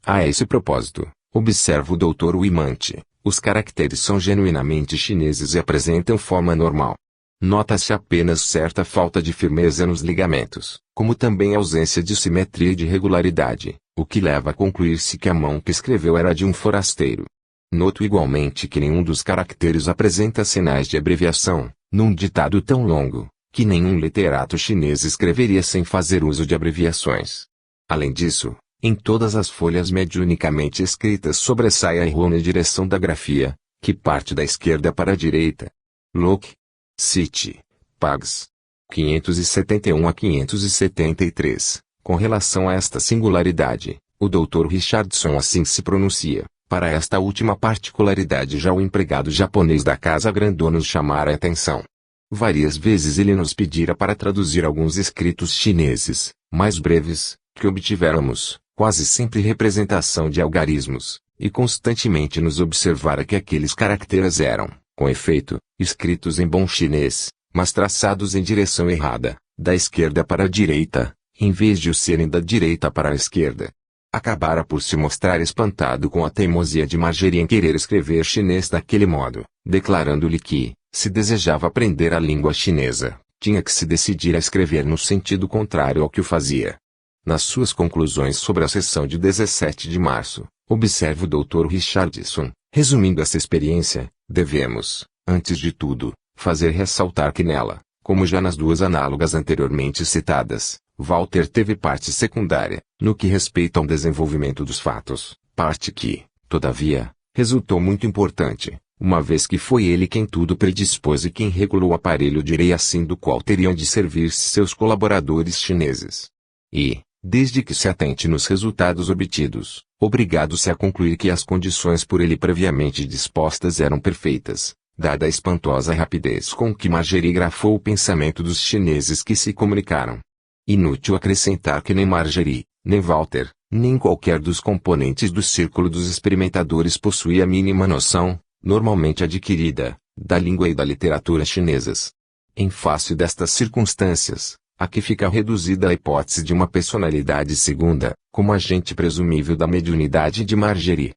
A esse propósito, observa o Dr. Wimante, os caracteres são genuinamente chineses e apresentam forma normal. Nota-se apenas certa falta de firmeza nos ligamentos, como também ausência de simetria e de regularidade, o que leva a concluir-se que a mão que escreveu era de um forasteiro. Noto igualmente que nenhum dos caracteres apresenta sinais de abreviação, num ditado tão longo, que nenhum literato chinês escreveria sem fazer uso de abreviações. Além disso, em todas as folhas mediunicamente escritas sobressai a errônea direção da grafia, que parte da esquerda para a direita. Locke, City, Pags. 571 a 573. Com relação a esta singularidade, o Dr. Richardson assim se pronuncia. Para esta última particularidade já o empregado japonês da casa grandona nos chamara a atenção. Várias vezes ele nos pedira para traduzir alguns escritos chineses, mais breves, que obtivéramos, quase sempre representação de algarismos, e constantemente nos observara que aqueles caracteres eram, com efeito, escritos em bom chinês, mas traçados em direção errada, da esquerda para a direita, em vez de o serem da direita para a esquerda. Acabara por se mostrar espantado com a teimosia de Margery em querer escrever chinês daquele modo, declarando-lhe que, se desejava aprender a língua chinesa, tinha que se decidir a escrever no sentido contrário ao que o fazia. Nas suas conclusões sobre a sessão de 17 de março, observa o Dr. Richardson, resumindo essa experiência, devemos, antes de tudo, fazer ressaltar que nela, como já nas duas análogas anteriormente citadas, Walter teve parte secundária, no que respeita ao desenvolvimento dos fatos, parte que, todavia, resultou muito importante, uma vez que foi ele quem tudo predispôs e quem regulou o aparelho direi assim do qual teriam de servir-se seus colaboradores chineses. E, desde que se atente nos resultados obtidos, obrigado-se a concluir que as condições por ele previamente dispostas eram perfeitas, dada a espantosa rapidez com que Margery grafou o pensamento dos chineses que se comunicaram. Inútil acrescentar que nem Margery, nem Walter, nem qualquer dos componentes do círculo dos experimentadores possuía a mínima noção, normalmente adquirida, da língua e da literatura chinesas. Em face destas circunstâncias, aqui fica reduzida a hipótese de uma personalidade segunda, como agente presumível da mediunidade de Margery.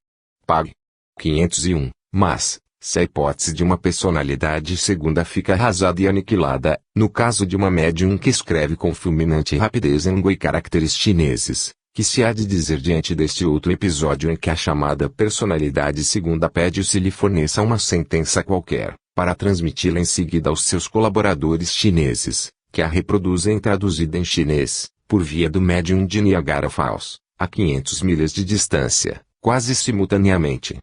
Pag. 501. Mas, se a hipótese de uma personalidade segunda fica arrasada e aniquilada, no caso de uma médium que escreve com fulminante rapidez em língua e caracteres chineses, que se há de dizer diante deste outro episódio em que a chamada personalidade segunda pede se lhe forneça uma sentença qualquer, para transmiti-la em seguida aos seus colaboradores chineses, que a reproduzem traduzida em chinês, por via do médium de Niagara Falls, a 500 milhas de distância, quase simultaneamente.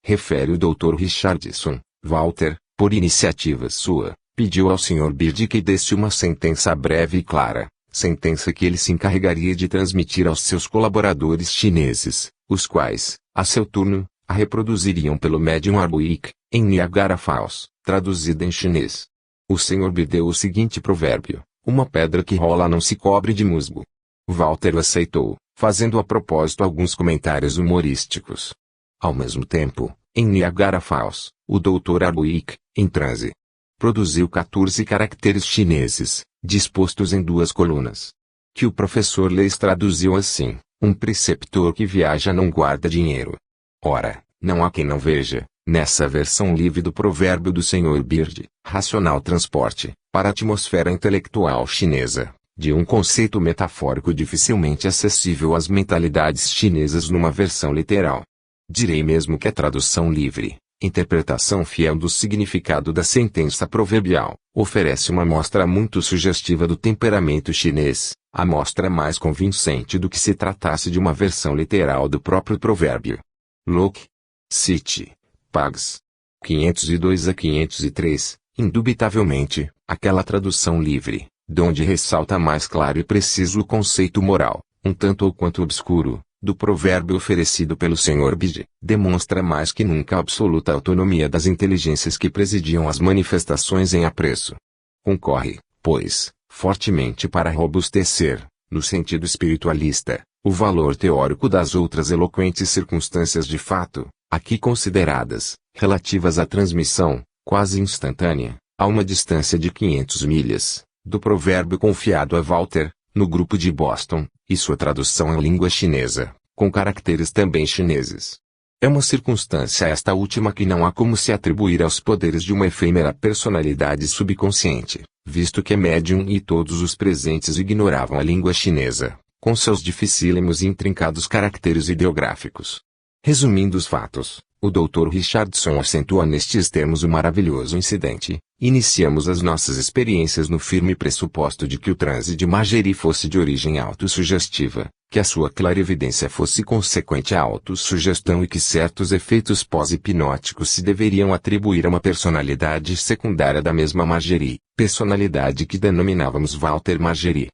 Refere o Dr. Richardson, Walter, por iniciativa sua, pediu ao Sr. Beard que desse uma sentença breve e clara, sentença que ele se encarregaria de transmitir aos seus colaboradores chineses, os quais, a seu turno, a reproduziriam pelo médium Arbuik, em Niagara Falls, traduzida em chinês. O Sr. Beard deu o seguinte provérbio: uma pedra que rola não se cobre de musgo. Walter aceitou, fazendo a propósito alguns comentários humorísticos. Ao mesmo tempo, em Niagara Falls, o Dr. Arbuik, em transe, produziu 14 caracteres chineses, dispostos em 2 colunas. Que o professor Leis traduziu assim: um preceptor que viaja não guarda dinheiro. Ora, não há quem não veja, nessa versão livre do provérbio do Sr. Beard, racional transporte, para a atmosfera intelectual chinesa, de um conceito metafórico dificilmente acessível às mentalidades chinesas numa versão literal. Direi mesmo que a tradução livre, interpretação fiel do significado da sentença proverbial, oferece uma amostra muito sugestiva do temperamento chinês, amostra mais convincente do que se tratasse de uma versão literal do próprio provérbio. Locke, City, Pags. 502 a 503, indubitavelmente, aquela tradução livre, donde ressalta mais claro e preciso o conceito moral, um tanto ou quanto obscuro, do provérbio oferecido pelo Sr. Beard, demonstra mais que nunca a absoluta autonomia das inteligências que presidiam as manifestações em apreço. Concorre, pois, fortemente para robustecer, no sentido espiritualista, o valor teórico das outras eloquentes circunstâncias de fato, aqui consideradas, relativas à transmissão, quase instantânea, a uma distância de 500 milhas, do provérbio confiado a Walter, no grupo de Boston, e sua tradução em língua chinesa, com caracteres também chineses. É uma circunstância esta última que não há como se atribuir aos poderes de uma efêmera personalidade subconsciente, visto que a médium e todos os presentes ignoravam a língua chinesa, com seus dificílimos e intrincados caracteres ideográficos. Resumindo os fatos, o Dr. Richardson acentua nestes termos o maravilhoso incidente. Iniciamos as nossas experiências no firme pressuposto de que o transe de Margery fosse de origem autossugestiva, que a sua clarividência fosse consequente à autossugestão e que certos efeitos pós-hipnóticos se deveriam atribuir a uma personalidade secundária da mesma Margery, personalidade que denominávamos Walter Margery.